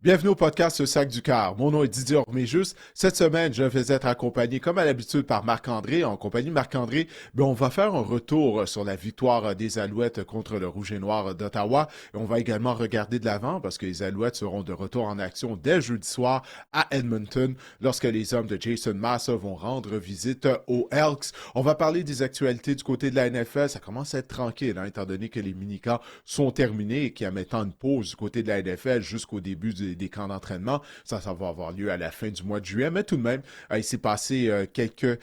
Bienvenue au podcast Le Sac du Car. Mon nom est Didier Orméjus. Cette semaine, je vais être accompagné, comme à l'habitude, par Marc-André. En compagnie de Marc-André, on va faire un retour sur la victoire des Alouettes contre le Rouge et Noir d'Ottawa. Et on va également regarder de l'avant parce que les Alouettes seront de retour en action dès jeudi soir à Edmonton lorsque les hommes de Jason Massa vont rendre visite aux Elks. On va parler des actualités du côté de la NFL. Ça commence à être tranquille, étant donné que les minicamps sont terminés et qu'il y a maintenant une pause du côté de la NFL jusqu'au début des camps d'entraînement. Ça va avoir lieu à la fin du mois de juillet, mais tout de même, il s'est passé quelques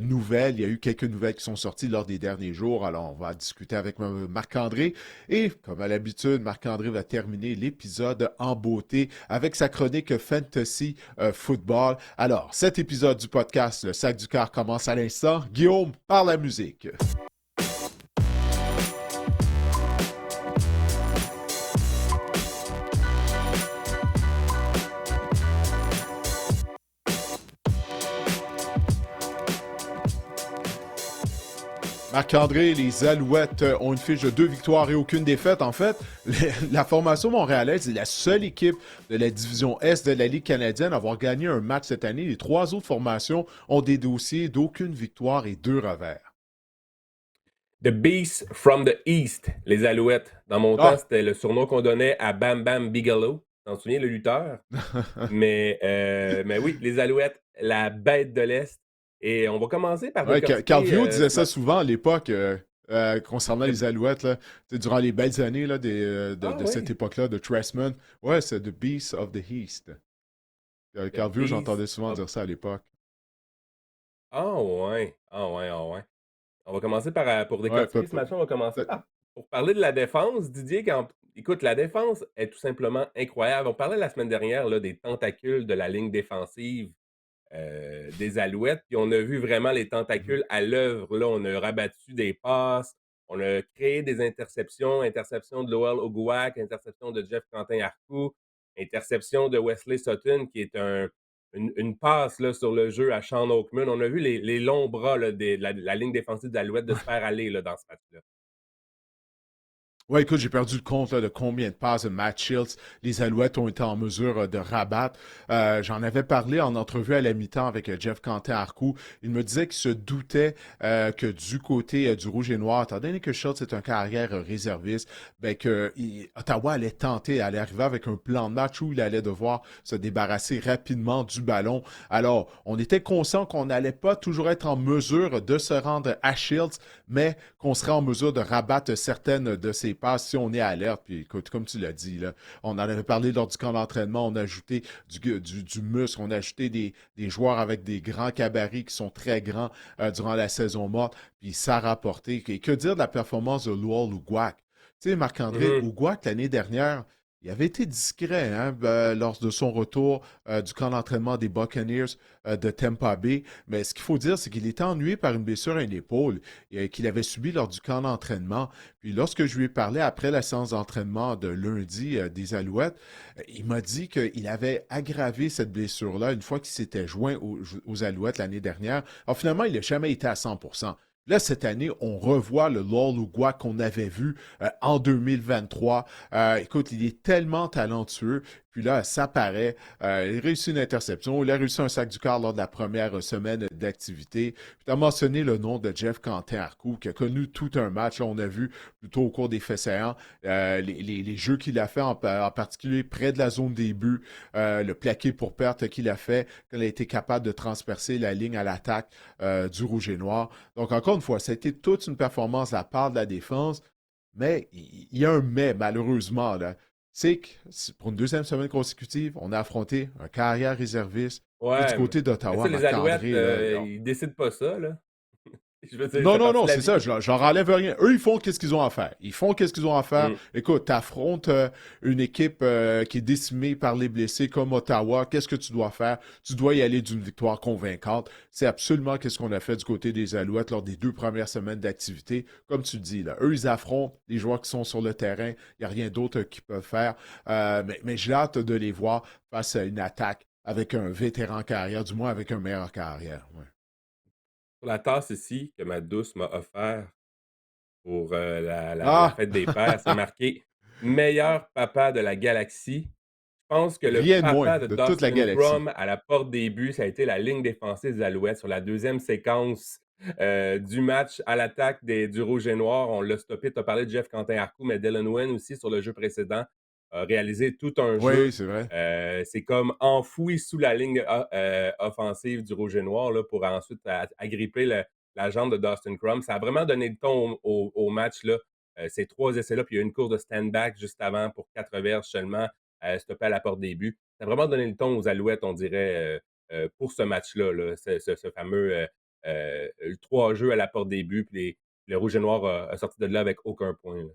nouvelles. Il y a eu quelques nouvelles qui sont sorties lors des derniers jours. Alors, on va discuter avec Marc-André. Et comme à l'habitude, Marc-André va terminer l'épisode en beauté avec sa chronique Fantasy Football. Alors, cet épisode du podcast, le Sac du Car, commence à l'instant. Guillaume, par la musique. Marc-André, les Alouettes ont une fiche de 2 victoires et aucune défaite. En fait, la formation montréalaise est la seule équipe de la division Est de la Ligue canadienne à avoir gagné un match cette année. Les 3 autres formations ont des dossiers d'aucune victoire et 2 revers. The Beast from the East, les Alouettes. Dans mon temps, Ah! c'était le surnom qu'on donnait à Bam Bam Bigelow. T'en souviens, le lutteur? Mais oui, les Alouettes, la bête de l'Est. Et on va commencer par Ouais, décortiquer Calvio disait ce ça match. souvent à l'époque concernant les Alouettes, là, durant les belles années là, Ah de cette oui, époque-là de Tressman. Ouais, c'est The Beast of the East. The Calvio, Beast j'entendais souvent of... dire ça à l'époque. Ah ouais, ah ouais, ah ouais. On va commencer pour Ouais, décortiquer ce match, on va commencer peut- pour parler de la défense. Didier, écoute, la défense est tout simplement incroyable. On parlait la semaine dernière là, des tentacules de la ligne défensive des Alouettes. Puis on a vu vraiment les Mhm. tentacules à l'œuvre. Là, on a rabattu des passes, on a créé des interceptions, interception de Lowell Oguac, interception de Jeff Quentin-Arcou, interception de Wesley Sutton, qui est une passe là, sur le jeu à Sean Oakman. On a vu les longs bras là, de la ligne défensive de l'Alouette de se faire aller là, dans ce match-là. Ouais, écoute, j'ai perdu le compte là, de combien de passes de Matt Shields les Alouettes ont été en mesure de rabattre. J'en avais parlé en entrevue à la mi-temps avec Jeff Quentin-Arcou. Il me disait qu'il se doutait que du côté du Rouge et Noir, étant donné que Shields est un carrière réserviste, ben que Ottawa allait tenter, allait arriver avec un plan de match où il allait devoir se débarrasser rapidement du ballon. Alors, on était conscient qu'on n'allait pas toujours être en mesure de se rendre à Shields, mais qu'on serait en mesure de rabattre certaines de ses passes si on est alerte. Puis écoute, comme tu l'as dit, là, on en avait parlé lors du camp d'entraînement, on a ajouté du muscle, on a ajouté des joueurs avec des grands cabarets qui sont très grands durant la saison morte, puis ça a rapporté. Et que dire de la performance de Luol Oguac? Tu sais, Marc-André Mhm. Oguac, l'année dernière, il avait été discret lors de son retour du camp d'entraînement des Buccaneers de Tampa Bay. Mais ce qu'il faut dire, c'est qu'il était ennuyé par une blessure à une épaule qu'il avait subie lors du camp d'entraînement. Puis lorsque je lui ai parlé après la séance d'entraînement de lundi des Alouettes, il m'a dit qu'il avait aggravé cette blessure-là une fois qu'il s'était joint aux Alouettes l'année dernière. Alors finalement, il n'a jamais été à 100%. Là, cette année, on revoit le Lol Ougua qu'on avait vu en 2023. Écoute, il est tellement talentueux. Puis là, ça paraît. Il réussit une interception. Il a réussi un sac du quart lors de la première semaine d'activité. Tu as mentionné le nom de Jeff Quentin-Arcou, qui a connu tout un match. Là, on a vu plutôt au cours des faits saillants les jeux qu'il a fait, en particulier près de la zone des buts, le plaqué pour perte qu'il a fait, qu'il a été capable de transpercer la ligne à l'attaque du Rouge et Noir. Donc, encore une fois, ça a été toute une performance de la part de la défense, mais il y a un mais, malheureusement, là. C'est que pour une deuxième semaine consécutive, on a affronté un carrière réserviste. Et du Ouais, côté mais ça, d'Ottawa, les Alouettes, Marc-André, là, ils décident pas ça, là. Je veux dire, non, ça fait non, partie non, de la c'est ça, vie. j'en enlève rien. Eux, ils font qu'est-ce qu'ils ont à faire. Ils font qu'est-ce qu'ils ont à faire. Mm. Écoute, t'affrontes une équipe qui est décimée par les blessés comme Ottawa. Qu'est-ce que tu dois faire? Tu dois y aller d'une victoire convaincante. C'est absolument qu'est-ce qu'on a fait du côté des Alouettes lors des 2 premières semaines d'activité. Comme tu dis, là, eux, ils affrontent les joueurs qui sont sur le terrain. Il n'y a rien d'autre qu'ils peuvent faire. Mais j'ai hâte de les voir face à une attaque avec un vétéran carrière, du moins avec un meilleur carrière. Ouais. Sur la tasse ici que ma douce m'a offert pour la Ah! fête des pères, c'est marqué meilleur papa de la galaxie. pense que le Rien de moins papa de de toute la Dustin galaxie. Crum à la porte des buts, ça a été la ligne défensive des Alouettes sur la deuxième séquence, du match à l'attaque du rouge et noir. On l'a stoppé. Tu as parlé de Jeff Quentin-Harcou, mais Dylan Wynn aussi sur le jeu précédent a réalisé tout un Oui, jeu. c'est vrai. C'est comme enfoui sous la ligne offensive du rouge et noir là, pour ensuite agripper la jambe de Dustin Crum. Ça a vraiment donné le ton au match, là. Ces 3 essais-là, puis il y a une course de stand-back juste avant pour 4 verges seulement, stoppé à la porte des buts. Ça a vraiment donné le ton aux Alouettes, on dirait, pour ce match-là, là, ce fameux 3 jeux à la porte des buts, puis le Rouge et Noir a sorti de là avec aucun point. Là.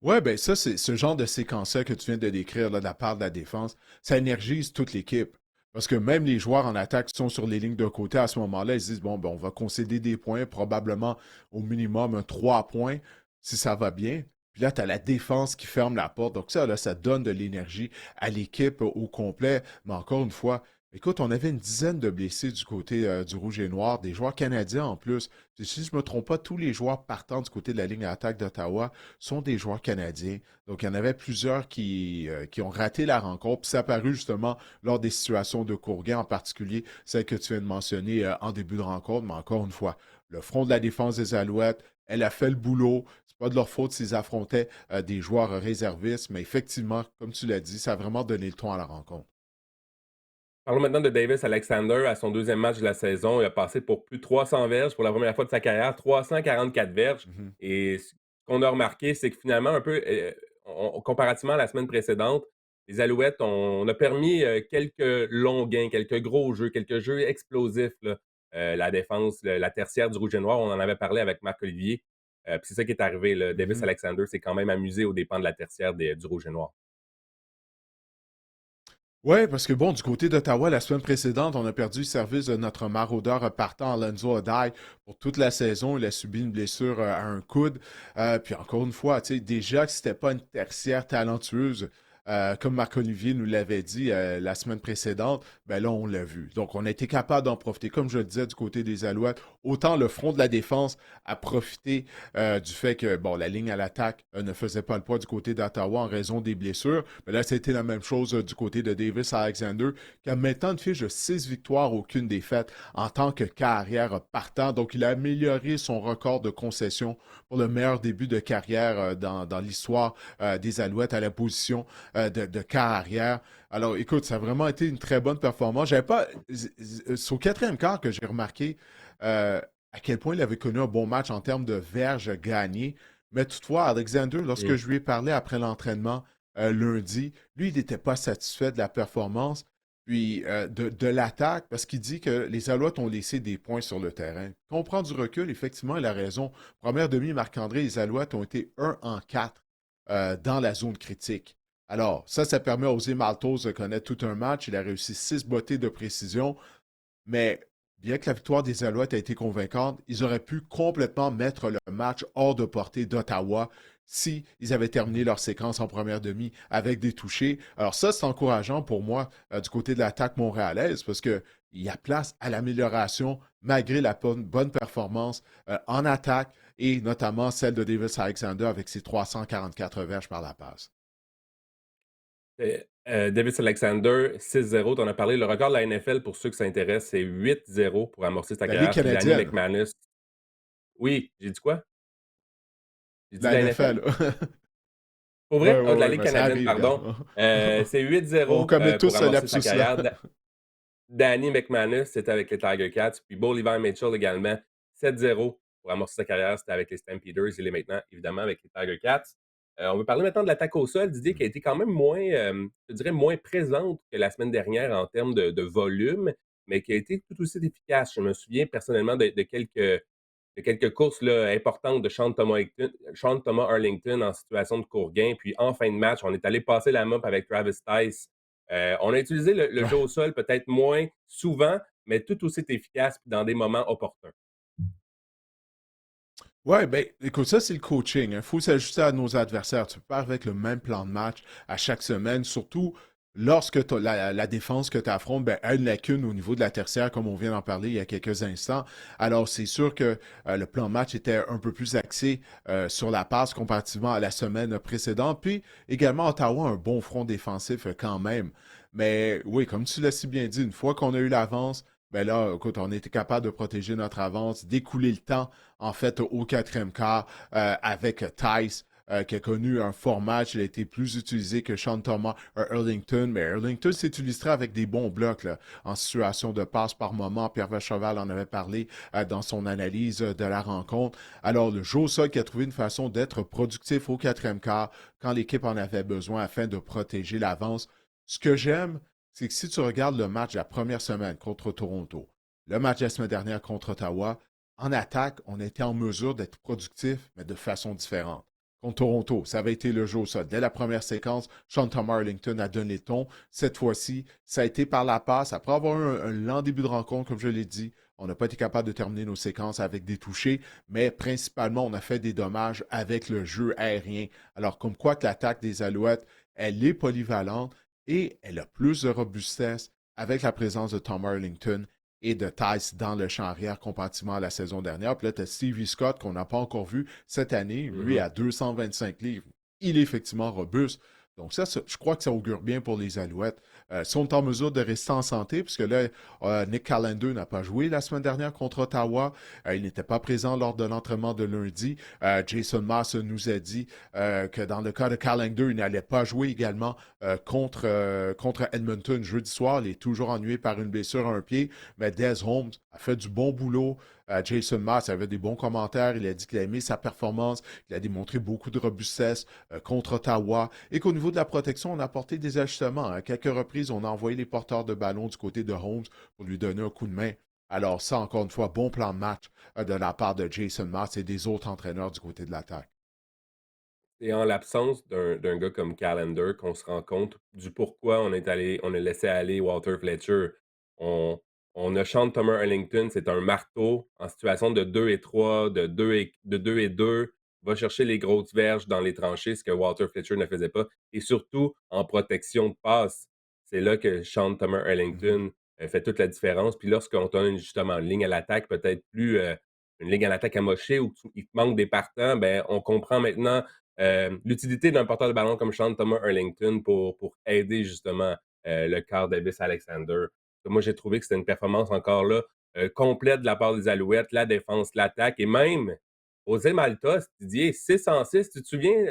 Ouais, ben ça, c'est ce genre de séquence-là que tu viens de décrire là, de la part de la défense, ça énergise toute l'équipe. Parce que même les joueurs en attaque qui sont sur les lignes de côté à ce moment-là, ils se disent, bon, ben, on va concéder des points, probablement au minimum un 3 points, si ça va bien. Puis là, tu as la défense qui ferme la porte. Donc ça, là, ça donne de l'énergie à l'équipe au complet. Mais encore une fois, écoute, on avait une dizaine de blessés du côté du Rouge et Noir, des joueurs canadiens en plus. Si je ne me trompe pas, tous les joueurs partant du côté de la ligne d'attaque d'Ottawa sont des joueurs canadiens. Donc, il y en avait plusieurs qui ont raté la rencontre. Puis ça a apparu justement lors des situations de Courguin, en particulier celle que tu viens de mentionner en début de rencontre. Mais encore une fois, le front de la défense des Alouettes, elle a fait le boulot. C'est pas de leur faute s'ils affrontaient des joueurs réservistes. Mais effectivement, comme tu l'as dit, ça a vraiment donné le ton à la rencontre. Parlons maintenant de Davis Alexander. À son deuxième match de la saison, il a passé pour plus de 300 verges pour la première fois de sa carrière, 344 verges. Mhm. Et ce qu'on a remarqué, c'est que finalement, un peu comparativement à la semaine précédente, les Alouettes, on a permis quelques longs gains, quelques gros jeux, quelques jeux explosifs. Là. La défense, la tertiaire du Rouge et Noir, on en avait parlé avec Marc-Olivier. Puis c'est ça qui est arrivé. Là. Davis Mhm. Alexander s'est quand même amusé aux dépens de la tertiaire du Rouge et Noir. Oui, parce que bon, du côté d'Ottawa, la semaine précédente, on a perdu le service de notre maraudeur partant, Alonso Odai, pour toute la saison. Il a subi une blessure à un coude. Puis encore une fois, tu sais, déjà que c'était pas une tertiaire talentueuse, comme Marc-Olivier nous l'avait dit la semaine précédente, ben là, on l'a vu. Donc, on a été capable d'en profiter. Comme je le disais du côté des Alouettes, autant le front de la défense a profité du fait que, bon, la ligne à l'attaque ne faisait pas le poids du côté d'Ottawa en raison des blessures. Mais là, c'était la même chose du côté de Davis Alexander, qui a maintenant une fiche de 6 victoires, aucune défaite en tant que carrière partant. Donc, il a amélioré son record de concession pour le meilleur début de carrière dans l'histoire des Alouettes à la position de carrière. Alors, écoute, ça a vraiment été une très bonne performance. J'avais pas. C'est au quatrième quart que j'ai remarqué à quel point il avait connu un bon match en termes de verges gagnées. Mais toutefois, Alexander, lorsque je lui ai parlé après l'entraînement lundi, lui, il n'était pas satisfait de la performance, puis de l'attaque, parce qu'il dit que les Alouettes ont laissé des points sur le terrain. Quand on prend du recul, effectivement, il a raison. Première demi, Marc-André, les Alouettes ont été 1 en 4 dans la zone critique. Alors, ça permet à Osé Maltos de connaître tout un match. Il a réussi 6 bottées de précision. Mais bien que la victoire des Alouettes a été convaincante, ils auraient pu complètement mettre le match hors de portée d'Ottawa si ils avaient terminé leur séquence en première demi avec des touchés. Alors ça, c'est encourageant pour moi du côté de l'attaque montréalaise parce qu'il y a place à l'amélioration malgré la bonne performance en attaque et notamment celle de Davis Alexander avec ses 344 verges par la passe. Davis Alexander, 6-0, tu en as parlé. Le record de la NFL, pour ceux que ça intéresse, c'est 8-0 pour amorcer sa La Ligue carrière. Puis Danny canadienne, McManus. Oui, j'ai dit quoi? J'ai dit la la NFL? NFL. Pour Oui, vrai? oui, Ah, de la oui, Ligue ben ça canadienne, arrive, regarde. pardon. C'est On 8-0 commet tous pour ce amorcer sa lapsus-là. carrière. Danny McManus, c'était avec les Tiger Cats. Puis Bo Levi Mitchell également, 7-0 pour amorcer sa carrière. C'était avec les Stampeders. Il est maintenant, évidemment, avec les Tiger Cats. On veut parler maintenant de l'attaque au sol, Didier, qui a été quand même moins, je dirais, moins présente que la semaine dernière en termes de volume, mais qui a été tout aussi efficace. Je me souviens personnellement de quelques courses là, importantes de Sean Thomas Arlington en situation de court gain. Puis en fin de match, on est allé passer la mop avec Travis Tice. On a utilisé le jeu Ouais. au sol peut-être moins souvent, mais tout aussi efficace dans des moments opportuns. Ouais, ben, écoute, ça, c'est le coaching. Il faut s'ajuster à nos adversaires. Tu peux pas avec le même plan de match à chaque semaine, surtout lorsque la défense que tu affrontes ben, a une lacune au niveau de la tertiaire, comme on vient d'en parler il y a quelques instants, alors c'est sûr que le plan de match était un peu plus axé sur la passe comparativement à la semaine précédente. Puis également, Ottawa a un bon front défensif quand même. Mais oui, comme tu l'as si bien dit, une fois qu'on a eu l'avance, ben là, écoute, on était capable de protéger notre avance, d'écouler le temps, en fait, au quatrième quart avec Tice qui a connu un fort match. Il a été plus utilisé que Sean Thomas Erlington, mais Erlington s'est illustré avec des bons blocs là, en situation de passe par moment. Pierre Vacheval en avait parlé dans son analyse de la rencontre. Alors, le Joe Sol qui a trouvé une façon d'être productif au quatrième quart quand l'équipe en avait besoin afin de protéger l'avance. Ce que j'aime, c'est que si tu regardes le match de la première semaine contre Toronto, le match de la semaine dernière contre Ottawa, en attaque, on était en mesure d'être productif, mais de façon différente contre Toronto. Ça avait été le jeu au sol. Dès la première séquence, Sean Thomas Arlington a donné le ton. Cette fois-ci, ça a été par la passe. Après avoir eu un lent début de rencontre, comme je l'ai dit, on n'a pas été capable de terminer nos séquences avec des touchés, mais principalement, on a fait des dommages avec le jeu aérien. Alors, comme quoi que l'attaque des Alouettes, elle est polyvalente et elle a plus de robustesse avec la présence de Tom Arlington et de Tice dans le champ arrière comparativement à la saison dernière. Puis là, tu as Stevie Scott qu'on n'a pas encore vu cette année, lui Mhm. à 225 livres. Il est effectivement robuste. Donc ça, je crois que ça augure bien pour les Alouettes. Sont en mesure de rester en santé, puisque là, Nick Callender n'a pas joué la semaine dernière contre Ottawa. Il n'était pas présent lors de l'entraînement de lundi. Jason Moss nous a dit que dans le cas de Callender, il n'allait pas jouer également contre Edmonton jeudi soir. Il est toujours ennuyé par une blessure à un pied. Mais Des Holmes a fait du bon boulot. Jason Maas avait des bons commentaires. Il a dit qu'il a aimé sa performance. Il a démontré beaucoup de robustesse contre Ottawa. Et qu'au niveau de la protection, on a apporté des ajustements. À quelques reprises, on a envoyé les porteurs de ballon du côté de Holmes pour lui donner un coup de main. Alors ça, encore une fois, bon plan de match de la part de Jason Maas et des autres entraîneurs du côté de l'attaque. C'est en l'absence d'un gars comme Callender qu'on se rend compte du pourquoi on a laissé aller Walter Fletcher. On on a Sean Thomas Erlington, c'est un marteau en situation de 2 et 3, de 2 et 2, va chercher les grosses verges dans les tranchées, ce que Walter Fletcher ne faisait pas et surtout en protection de passe. C'est là que Sean Thomas Mm -hmm. Erlington, fait toute la différence. Puis lorsqu'on a justement une ligne à l'attaque peut-être plus, une ligne à l'attaque amochée ou qu'il te manque des partants, ben, on comprend maintenant l'utilité d'un porteur de ballon comme Sean Thomas Erlington pour aider justement le quart Davis Alexander. Moi, j'ai trouvé que c'était une performance encore là complète de la part des Alouettes, la défense, l'attaque et même José Maltos, Didier, 6 en 6. Tu te souviens,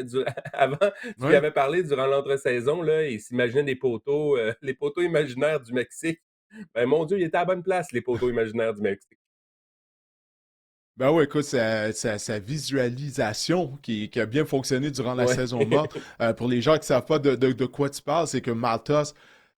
avant, tu lui Ouais. avais parlé durant l'entre-saison, là, il s'imaginait des poteaux, les poteaux imaginaires du Mexique. Ben mon Dieu, il était à la bonne place, les poteaux imaginaires du Mexique. Ben oui, écoute, sa visualisation qui a bien fonctionné durant la Ouais. saison morte. Pour les gens qui ne savent pas de quoi tu parles, c'est que Maltos,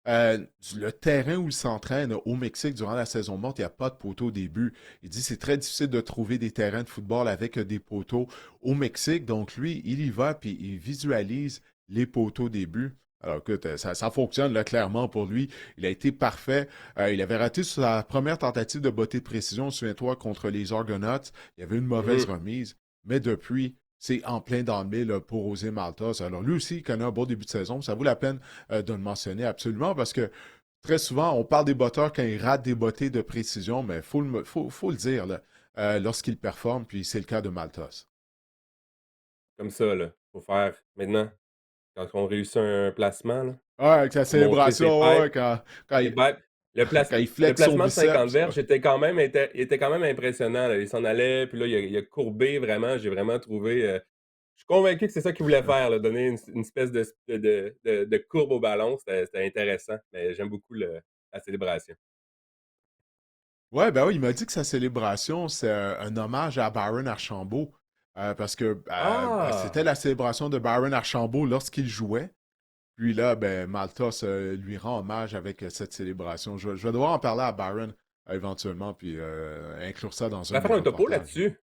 le terrain où il s'entraîne au Mexique durant la saison morte, il n'y a pas de poteau au début. Il dit que c'est très difficile de trouver des terrains de football avec des poteaux au Mexique. Donc lui, il y va puis il visualise les poteaux au début. Alors écoute, ça fonctionne là, clairement pour lui. Il a été parfait. Il avait raté sa première tentative de botter de précision, souviens-toi, contre les Argonauts. Il y avait une mauvaise Mhm. remise. Mais depuis, c'est en plein dans le mille pour oser Maltos. Alors lui aussi, il connaît un bon début de saison. Ça vaut la peine de le mentionner absolument parce que très souvent, on parle des botteurs quand ils ratent des bottées de précision, mais il faut le dire là, lorsqu'ils performent, puis c'est le cas de Maltos. Comme ça, là. Faut faire maintenant, quand on réussit un placement, là, Ouais, avec la faut montrer ses célébration, pipes. ouais, quand, Et ben, le place quand il le flex son placement de 50 biceps. verges était quand même impressionnant, là. Il s'en allait, puis là, il a courbé vraiment. J'ai vraiment trouvé, je suis convaincu que c'est ça qu'il voulait faire, là, donner une espèce de courbe au ballon. C'était intéressant, mais j'aime beaucoup la célébration. Ouais, ben oui, il m'a dit que sa célébration, c'est un hommage à Byron Archambault. Parce que c'était Ah! la célébration de Byron Archambault lorsqu'il jouait. Puis là, ben, Maltos lui rend hommage avec cette célébration. Je vais devoir en parler à Byron éventuellement, puis inclure ça dans On un va de mes faire un topo reportages. là-dessus.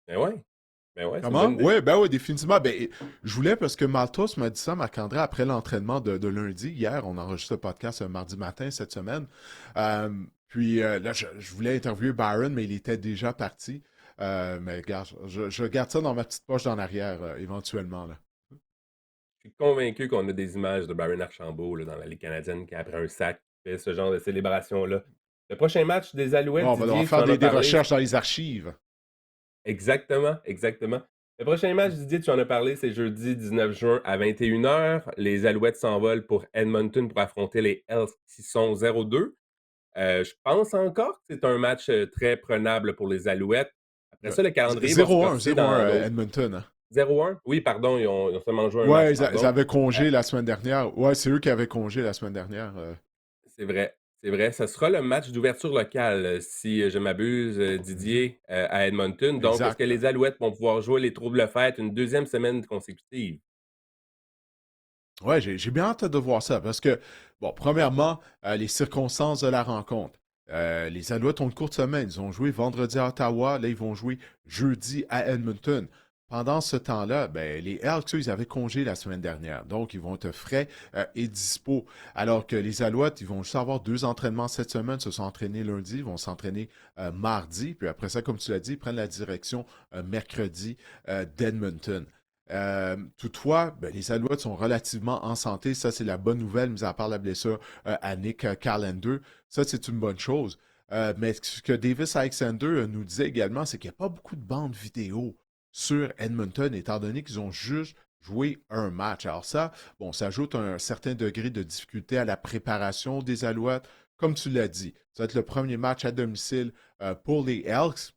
Ouais. C'est une bonne Comment? idée. Oui, ben oui, définitivement. Ben, je voulais parce que Maltos m'a dit ça, Marc-André, après l'entraînement de lundi. Hier, on enregistre le podcast mardi matin cette semaine. Puis là, je voulais interviewer Byron, mais il était déjà parti. Mais regarde, je garde ça dans ma petite poche d'en arrière, éventuellement. Là. Je suis convaincu qu'on a des images de Byron Archambault là, dans la Ligue canadienne qui, après un sac, fait ce genre de célébration-là. Le prochain match des Bon, Alouettes, on va devoir Didier, tu faire en as des parlé. recherches dans les archives. Exactement, exactement. Le prochain match, Didier, tu en as parlé, c'est jeudi 19 juin à 21h. Les Alouettes s'envolent pour Edmonton pour affronter les Elks qui sont 0-2. Je pense encore que c'est un match très prenable pour les Alouettes. Après Euh, ça, le calendrier va se 0-1, corser 0-1 dans l'autre. Edmonton, hein. 0-1? Oui, pardon, ils ont seulement joué un match, Ouais, ils pardon. avaient Euh, congé la semaine dernière. Ouais, c'est eux qui avaient congé la semaine dernière. c'est vrai, c'est vrai. Ce sera le match d'ouverture locale, si je m'abuse, Mhm. Didier, à Edmonton. Donc, est-ce que Exact. les Alouettes vont pouvoir jouer les Troubles fêtes une deuxième semaine consécutive? Ouais, j'ai bien hâte de voir ça parce que, bon, premièrement, les circonstances de la rencontre. Les Alouettes ont une courte semaine. Ils ont joué vendredi à Ottawa. Là, ils vont jouer jeudi à Edmonton. Pendant ce temps-là, ben, les Elks, eux, ils avaient congé la semaine dernière. Donc, ils vont être frais et dispo. Alors que les Alouettes, ils vont juste avoir 2 entraînements cette semaine. Ils se sont entraînés lundi. Ils vont s'entraîner mardi. Puis après ça, comme tu l'as dit, ils prennent la direction mercredi d'Edmonton. Toutefois, ben, les Alouettes sont relativement en santé. Ça, c'est la bonne nouvelle, mis à part la blessure à Nick Carlander. Ça, c'est une bonne chose. Mais ce que Davis Alexander nous disait également, c'est qu'il n'y a pas beaucoup de bandes vidéo sur Edmonton, étant donné qu'ils ont juste joué un match. Alors ça, bon, ça ajoute un certain degré de difficulté à la préparation des Alouettes. Comme tu l'as dit, ça va être le premier match à domicile pour les Elks.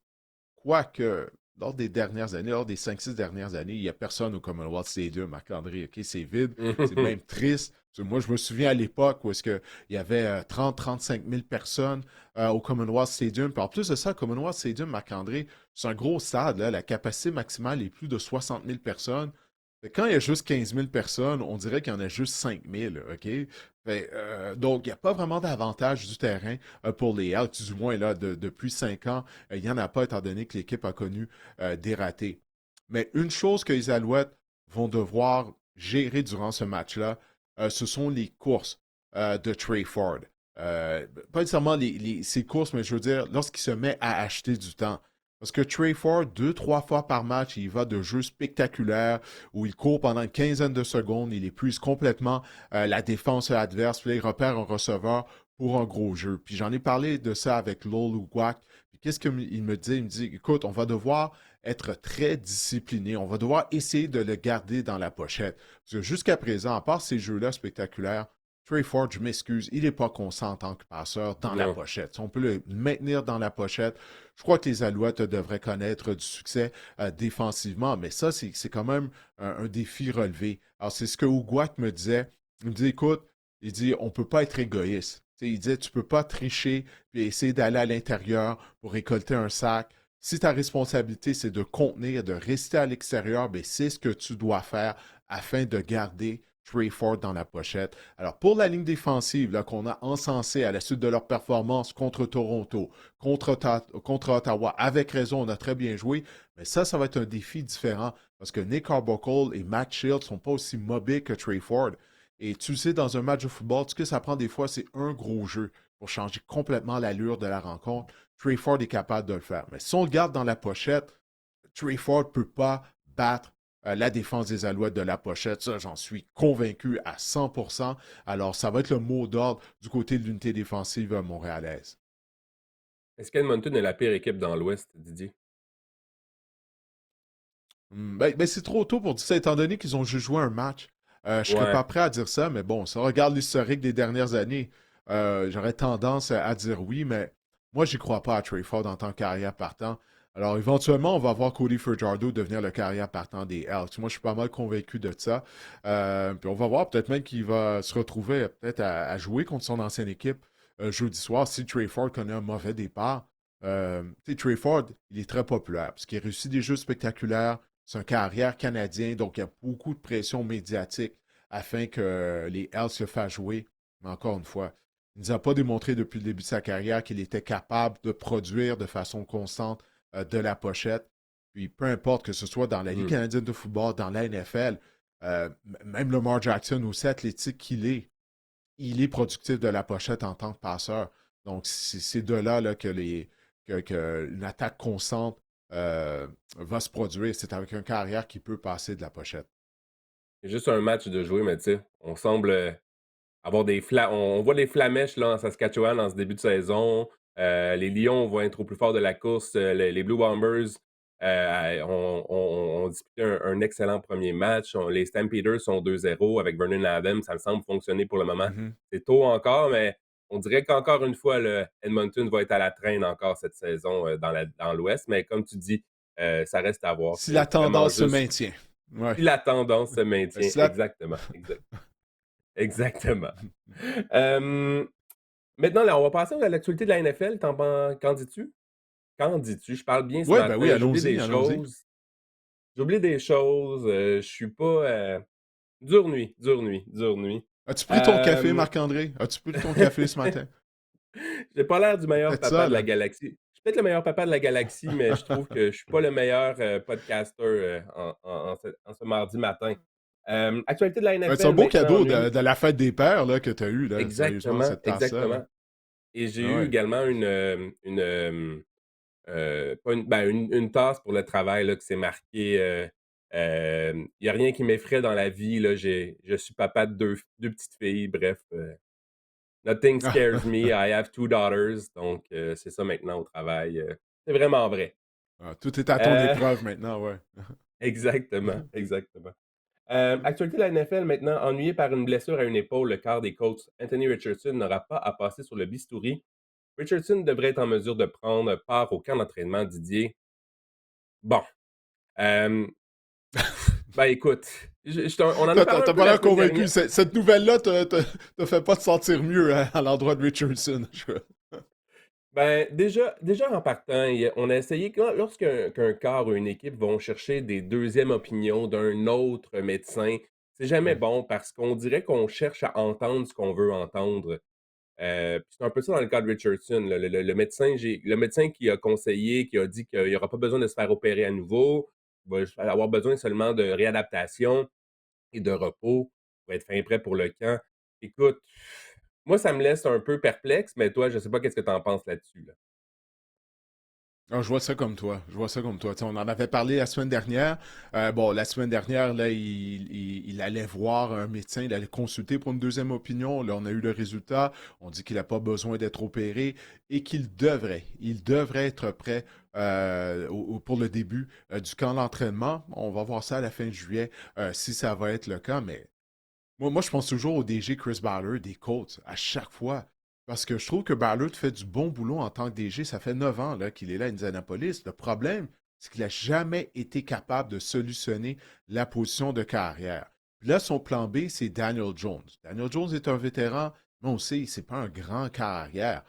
Quoique, lors des dernières années, lors des 5 6 dernières années, il n'y a personne au Commonwealth Stadium, Marc-André. OK, c'est vide, c'est même triste. Parce que moi, je me souviens à l'époque où il y avait 30 35 000 personnes au Commonwealth Stadium. Puis en plus de ça, le Commonwealth Stadium, Marc-André, c'est un gros stade. Là. La capacité maximale est plus de 60 000 personnes. Quand il y a juste 15 000 personnes, on dirait qu'il y en a juste 5 000, OK? Donc, il n'y a pas vraiment d'avantage du terrain pour les Elks, du moins là, depuis 5 ans. Il n'y en a pas, étant donné que l'équipe a connu des ratés. Mais une chose que les Alouettes vont devoir gérer durant ce match-là, ce sont les courses de Trey Ford. Pas nécessairement ses courses, mais je veux dire, lorsqu'il se met à acheter du temps. Parce que Trey Ford, 2 3 fois par match, il va de jeux spectaculaires où il court pendant une quinzaine de secondes, il épuise complètement la défense adverse, puis là, il repère un receveur pour un gros jeu. Puis j'en ai parlé de ça avec Lowell Ouguac. Puis qu'est-ce qu'il me dit? Il me dit, écoute, on va devoir être très discipliné. On va devoir essayer de le garder dans la pochette. Parce que jusqu'à présent, à part ces jeux-là spectaculaires, Trey Ford, je m'excuse, il n'est pas constant en tant que passeur dans la Non. pochette. Si on peut le maintenir dans la pochette, je crois que les Alouettes devraient connaître du succès défensivement. Mais ça, c'est quand même un défi relevé. Alors, c'est ce que Ouguac me disait. Il me dit, écoute, il dit, on ne peut pas être égoïste. T'sais, il dit, tu ne peux pas tricher puis essayer d'aller à l'intérieur pour récolter un sac. Si ta responsabilité, c'est de contenir, de rester à l'extérieur, ben, c'est ce que tu dois faire afin de garder Trey Ford dans la pochette. Alors, pour la ligne défensive qu'on a encensée à la suite de leur performance contre Toronto, contre Ottawa, avec raison, on a très bien joué, mais ça va être un défi différent parce que Nick Arbuckle et Matt Shields ne sont pas aussi mobiles que Trey Ford. Et tu le sais, dans un match de football, ce que ça prend des fois, c'est un gros jeu pour changer complètement l'allure de la rencontre. Trey Ford est capable de le faire. Mais si on le garde dans la pochette, Trey Ford ne peut pas battre la défense des Alouettes de la pochette. Ça, j'en suis convaincu à 100%. Alors, ça va être le mot d'ordre du côté de l'unité défensive montréalaise. Est-ce qu'Edmonton est la pire équipe dans l'Ouest, Didier? Ben, c'est trop tôt pour dire ça, étant donné qu'ils ont juste joué un match. Je ne serais Ouais. pas prêt à dire ça, mais bon, si on regarde l'historique des dernières années, j'aurais tendance à dire oui, mais moi, j'y crois pas à Trey Ford en tant que carrière partant. Alors, éventuellement, on va voir Cody Fajardo devenir le carrière partant des Elks. Moi, je suis pas mal convaincu de ça. Puis on va voir peut-être même qu'il va se retrouver peut-être à jouer contre son ancienne équipe jeudi soir si Trey Ford connaît un mauvais départ. Trey Ford, il est très populaire parce qu'il réussit des jeux spectaculaires. C'est un carrière canadien, donc il y a beaucoup de pression médiatique afin que les Hells se fassent jouer. Mais encore une fois, il ne nous a pas démontré depuis le début de sa carrière qu'il était capable de produire de façon constante de la pochette. Puis peu importe que ce soit dans la Ligue Hmm. canadienne de football, dans la NFL, même Lamar Jackson, aussi athlétique qu'il est, il est productif de la pochette en tant que passeur. Donc, c'est de là que, une attaque constante va se produire. C'est avec un carrière qui peut passer de la pochette. C'est juste un match de jouer, mais tu sais, on semble, avoir des on voit les Flamèches là en Saskatchewan en ce début de saison. Les Lions vont être au plus fort de la course. Les Blue Bombers ont disputé un excellent premier match. Les Stampeders sont 2-0 avec Vernon Adams. Ça me semble fonctionner pour le moment. Mhm. C'est tôt encore, mais on dirait qu'encore une fois, Edmonton va être à la traîne encore cette saison dans l'Ouest. Mais comme tu dis, ça reste à voir. Si la C'est vraiment tendance se juste maintient. Ouais. si la tendance se maintient. Si la- Exactement. Exactement. Hem, Maintenant, là, on va passer à l'actualité de la NFL. Qu'en dis-tu? Qu'en dis-tu? Je parle bien ce Ouais, ben oui, matin, j'oublie allons-y, des allons-y. choses. J'oublie des choses, je suis pas, dure nuit, dure nuit, dure nuit. As-tu pris ton café, Hem, Marc-André? As-tu pris ton café ce matin? j'ai pas l'air du meilleur Faites ça, papa de la là. galaxie. Je suis peut-être le meilleur papa de la galaxie, mais je trouve que je suis pas le meilleur, podcaster, en ce mardi matin. Actualité de la Ouais, c'est un NFL beau maintenant, cadeau on a eu de la fête des pères là, que tu as eu, là, sérieusement, exactement, cette tasse-là. Là. exactement. Et j'ai Ah eu ouais. également pas une tasse pour le travail là, que c'est marqué, il y a rien qui m'effraie dans la vie, là, je suis papa de 2 petites filles, bref, nothing scares me, I have 2 daughters, donc c'est ça maintenant au travail, c'est vraiment vrai. Ah, tout est à ton Heu, épreuve maintenant, ouais. exactement, exactement. Actualité de la NFL maintenant, ennuyé par une blessure à une épaule, le quart des Colts, Anthony Richardson n'aura pas à passer sur le bistouri. Richardson devrait être en mesure de prendre part au camp d'entraînement, Didier. Bon, hem, ben, écoute, on en a parlé un T'as peu pas la l'air semaine convaincu. dernière. Cette nouvelle-là te fait pas te sentir mieux hein, à l'endroit de Richardson. Ben, déjà en partant, on a essayé lorsqu'un corps ou une équipe vont chercher des deuxièmes opinions d'un autre médecin, c'est jamais Hmm. bon parce qu'on dirait qu'on cherche à entendre ce qu'on veut entendre. Puis c'est un peu ça dans le cas de Richardson, le médecin qui a conseillé, qui a dit qu'il y aura pas besoin de se faire opérer à nouveau, il va juste avoir besoin seulement de réadaptation et de repos pour être fin et prêt pour le camp. Écoute, moi, ça me laisse un peu perplexe, mais toi, je sais pas qu'est-ce que tu en penses là-dessus, là? Ah, je vois ça comme toi. Je vois ça comme toi. Tu sais, on en avait parlé la semaine dernière. Bon, la semaine dernière, là, il allait voir un médecin, il allait consulter pour une deuxième opinion. Là, on a eu le résultat. On dit qu'il n'a pas besoin d'être opéré et il devrait être prêt pour le début du camp d'entraînement. On va voir ça à la fin de juillet si ça va être le cas. Mais moi, je pense toujours au DG Chris Ballard des Colts à chaque fois. Parce que je trouve que Ballard fait du bon boulot en tant que DG. Ça fait 9 ans là, qu'il est là à Indianapolis. Le problème, c'est qu'il n'a jamais été capable de solutionner la position de carrière. Puis là, son plan B, c'est Daniel Jones. Daniel Jones est un vétéran, mais on sait, c'est pas un grand carrière.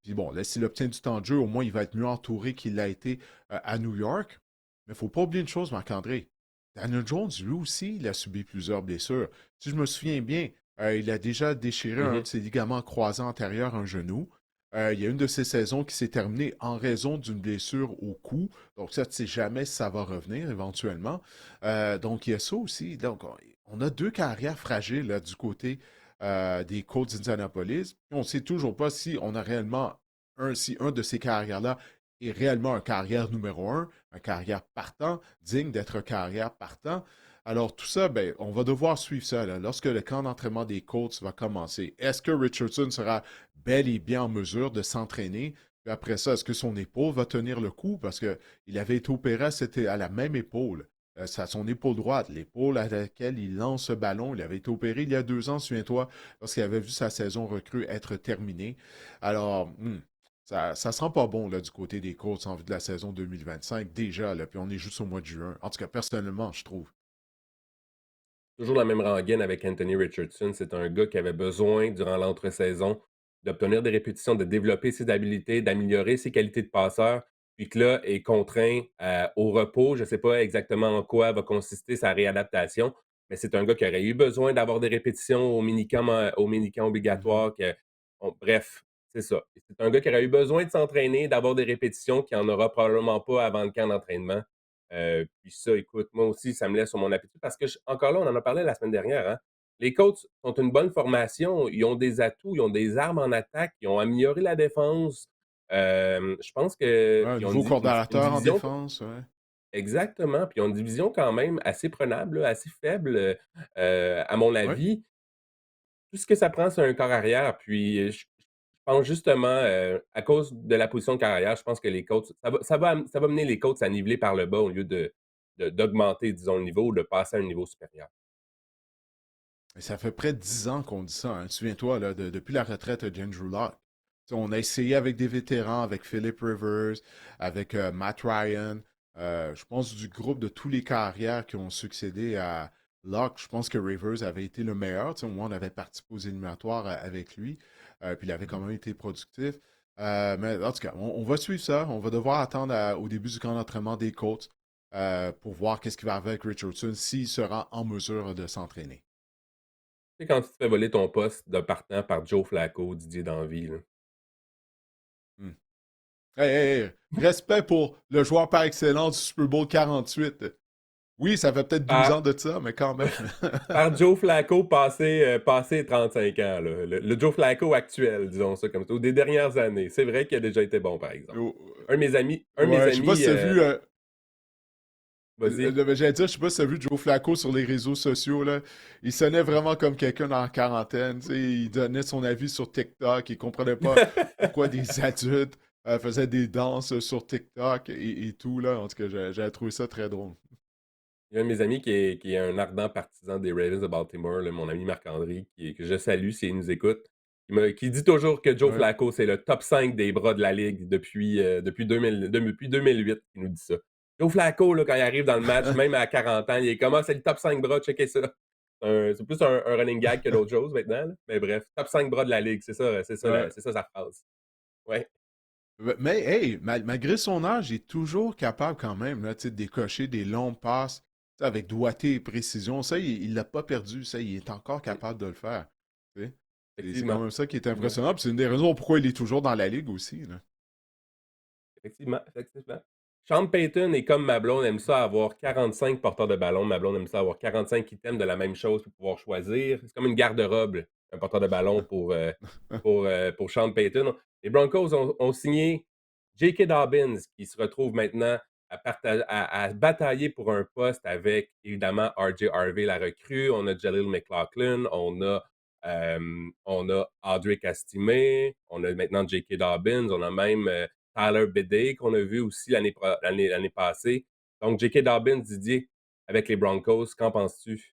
Puis bon, là, s'il obtient du temps de jeu, au moins, il va être mieux entouré qu'il l'a été à New York. Mais il ne faut pas oublier une chose, Marc-André. Daniel Jones, lui aussi, il a subi plusieurs blessures. Si je me souviens bien, il a déjà déchiré un de Mmh. ses ligaments croisés antérieurs, un genou. Il y a une de ses saisons qui s'est terminée en raison d'une blessure au cou. Donc ça, tu ne sais jamais si ça va revenir éventuellement. Donc il y a ça aussi. Donc on a deux carrières fragiles là, du côté des Colts d'Indianapolis. On ne sait toujours pas si on a réellement si un de ces carrières-là est réellement un carrière numéro un carrière partant, digne d'être un carrière partant. Alors, tout ça, ben, on va devoir suivre ça là, lorsque le camp d'entraînement des Colts va commencer. Est-ce que Richardson sera bel et bien en mesure de s'entraîner? Puis après ça, est-ce que son épaule va tenir le coup? Parce qu'il avait été opéré, c'était à la même épaule. C'est à son épaule droite, l'épaule à laquelle il lance ce ballon. Il avait été opéré il y a 2 ans, souviens-toi, lorsqu'il avait vu sa saison recrue être terminée. Alors, ça sent pas bon là, du côté des Colts en vue de la saison 2025 déjà, là, puis on est juste au mois de juin. En tout cas, personnellement, je trouve. Toujours la même rengaine avec Anthony Richardson. C'est un gars qui avait besoin, durant l'entre-saison, d'obtenir des répétitions, de développer ses habiletés, d'améliorer ses qualités de passeur, puis que là, est contraint au repos. Je ne sais pas exactement en quoi va consister sa réadaptation, mais c'est un gars qui aurait eu besoin d'avoir des répétitions au minicamp Mhm. obligatoire. Bref, c'est ça. C'est un gars qui aurait eu besoin de s'entraîner, d'avoir des répétitions qu'il n'en aura probablement pas avant le camp d'entraînement. Puis ça, écoute, moi aussi, ça me laisse sur mon appétit parce que encore là, on en a parlé la semaine dernière, hein. Les Colts ont une bonne formation, ils ont des atouts, ils ont des armes en attaque, ils ont amélioré la défense. Je pense Ouais, un qu'ils ont nouveau une coordonnateur en division défense, ouais. exactement, puis ils ont une division quand même assez prenable, là, assez faible, à mon Ouais. avis. Tout ce que ça prend, c'est un corps arrière, puis, je pense justement, à cause de la position de corps arrière, je pense que les Colts ça va mener les Colts à niveler par le bas au lieu d'augmenter, disons, le niveau ou de passer à un niveau supérieur. Et ça fait près de 10 ans qu'on dit ça, hein. Souviens-toi, là, depuis la retraite d'Andrew Luck. Tu sais, on a essayé avec des vétérans, avec Philip Rivers, avec Matt Ryan. Je pense du groupe de tous les carrières qui ont succédé à Luck, je pense que Rivers avait été le meilleur. Tu sais, au moins, on avait participé aux éliminatoires avec lui. Puis il avait quand Mmh. même été productif. Mais en tout cas, on va suivre ça. On va devoir attendre au début du camp d'entraînement des Colts pour voir qu'est-ce qui va arriver avec Richardson, s'il sera en mesure de s'entraîner. Tu sais, quand tu te fais voler ton poste de partant par Joe Flacco, Didier Danville, là. Hmm. Hey, hey, hey, respect pour le joueur par excellence du Super Bowl 48. Oui, ça fait peut-être 12 Par ans de ça, mais quand même. par Joe Flacco passé 35 ans, là. Le Joe Flacco actuel, disons ça comme ça, ou des dernières années. C'est vrai qu'il a déjà été bon, par exemple. Oh, Un de mes ouais, je sais pas si amis, t'as vu. vas-y. J'allais dire, je sais pas si t'as vu Joe Flacco sur les réseaux sociaux, là. Il sonnait vraiment comme quelqu'un dans la quarantaine. Tu sais, il donnait son avis sur TikTok. Il comprenait pas pourquoi des adultes faisaient des danses sur TikTok et tout, là. En tout cas, j'avais trouvé ça très drôle. Il y a un de mes amis qui est un ardent partisan des Ravens de Baltimore, là, mon ami Marc-André, que je salue s'il nous écoute, qui dit toujours que Joe Ouais. Flacco, c'est le top 5 des bras de la ligue depuis 2008 qu'il nous dit ça. Joe Flacco, là, quand il arrive dans le match, même à 40 ans, il est comme: «Ah, c'est le top 5 bras, checkez ça». C'est plus un running gag que d'autres choses maintenant, là, mais bref, top 5 bras de la ligue, Ouais. c'est ça sa phrase. Ouais. Mais hey, malgré son âge, il est toujours capable quand même là, tu sais, de décocher des longues passes tu sais, avec doigté et précision. Ça, il l'a pas perdu. Ça, il est encore Mmh. capable de le faire. Tu sais. C'est quand Effectivement, même ça qui est effectivement. impressionnant. puis c'est une des raisons pourquoi il est toujours dans la ligue aussi. Là. Effectivement, effectivement. Sean Payton est comme ma blonde aime ça avoir 45 porteurs de ballon. Ma blonde aime ça avoir 45 items de la même chose pour pouvoir choisir. C'est comme une garde-robe, un porteur de ballon pour Sean Payton. Les Broncos ont signé J.K. Dobbins, qui se retrouve maintenant à batailler pour un poste avec, évidemment, R.J. Harvey, la recrue. On a Jalil McLaughlin, on a Audrey Castimé, on a maintenant J.K. Dobbins, on a même Tyler Biday qu'on a vu aussi l'année passée. Donc, J.K. Dobbins, Didier, avec les Broncos, qu'en penses-tu?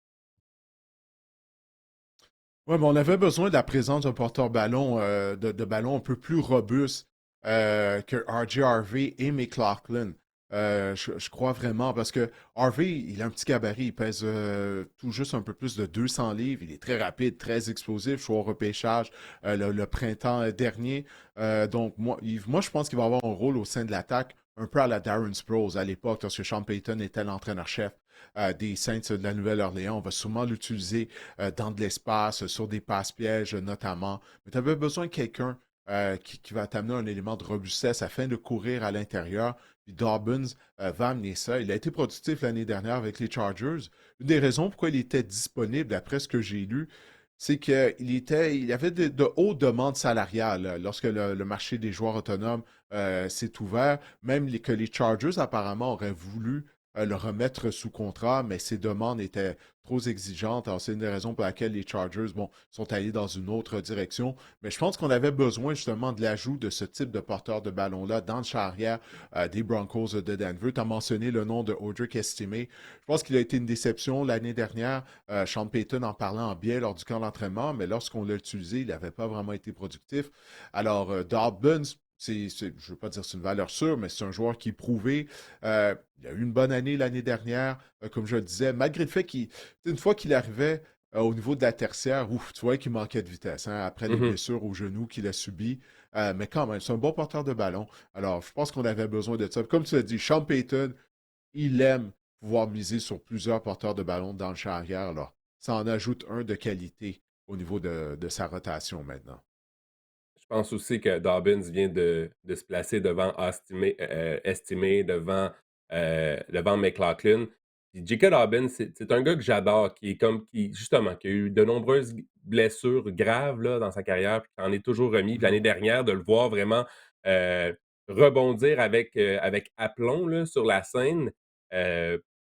Ouais, mais on avait besoin de la présence d'un porteur-ballon, de ballon un peu plus robuste que R.J. Harvey et McLaughlin. Je crois vraiment, parce que Harvey, il a un petit gabarit, il pèse tout juste un peu plus de 200 livres, il est très rapide, très explosif, choix au repêchage le printemps dernier. Donc, moi, je pense qu'il va avoir un rôle au sein de l'attaque, un peu à la Darren Sproles à l'époque, lorsque Sean Payton était l'entraîneur-chef des Saints de la Nouvelle-Orléans. On va sûrement l'utiliser dans de l'espace, sur des passes-pièges notamment. Mais tu avais besoin de quelqu'un qui va t'amener un élément de robustesse afin de courir à l'intérieur. Puis Dobbins va amener ça. Il a été productif l'année dernière avec les Chargers. Une des raisons pourquoi il était disponible, d'après ce que j'ai lu, c'est qu'il avait de hautes demandes salariales lorsque le marché des joueurs autonomes s'est ouvert. Même que les Chargers, apparemment, auraient voulu le remettre sous contrat, mais ses demandes étaient trop exigeantes. Alors, c'est une des raisons pour laquelle les Chargers, bon, sont allés dans une autre direction. Mais je pense qu'on avait besoin justement de l'ajout de ce type de porteur de ballon-là dans le charrière des Broncos de Denver. Tu as mentionné le nom de Audric Estimé. Je pense qu'il a été une déception l'année dernière. Sean Payton en parlant en bien lors du camp d'entraînement, mais lorsqu'on l'a utilisé, il n'avait pas vraiment été productif. Alors, Dobbins, je ne veux pas dire que c'est une valeur sûre, mais c'est un joueur qui est prouvé. Il a eu une bonne année l'année dernière, comme je le disais, malgré le fait une fois qu'il arrivait au niveau de la tertiaire, ouf, tu vois qu'il manquait de vitesse hein, après les Mhm. blessures au genou qu'il a subies. Mais quand même, c'est un bon porteur de ballon. Alors, je pense qu'on avait besoin de ça. Comme tu l'as dit, Sean Payton, il aime pouvoir miser sur plusieurs porteurs de ballon dans le champ arrière. Alors, ça en ajoute un de qualité au niveau de sa rotation maintenant. Je pense aussi que Dobbins vient de se placer devant Estimé, devant McLaughlin. Puis J.K. Dobbins, c'est un gars que j'adore, justement, qui a eu de nombreuses blessures graves là, dans sa carrière, puis qui en est toujours remis. Puis Mhm. l'année dernière, de le voir vraiment rebondir avec aplomb là, sur la scène,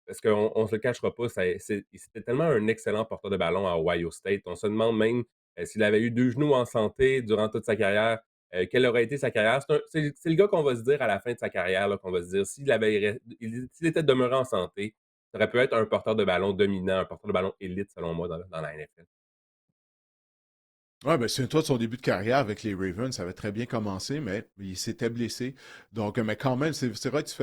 Parce qu'on se le cachera pas, c'était tellement un excellent porteur de ballon à Ohio State. On se demande même, s'il avait eu 2 genoux en santé durant toute sa carrière, quelle aurait été sa carrière. C'est le gars qu'on va se dire à la fin de sa carrière, là, qu'on va se dire s'il était demeuré en santé, ça aurait pu être un porteur de ballon dominant, un porteur de ballon élite selon moi dans la NFL. Ouais, ben, souviens-toi de son début de carrière avec les Ravens, ça avait très bien commencé, mais il s'était blessé. Donc, mais quand même, c'est vrai que tu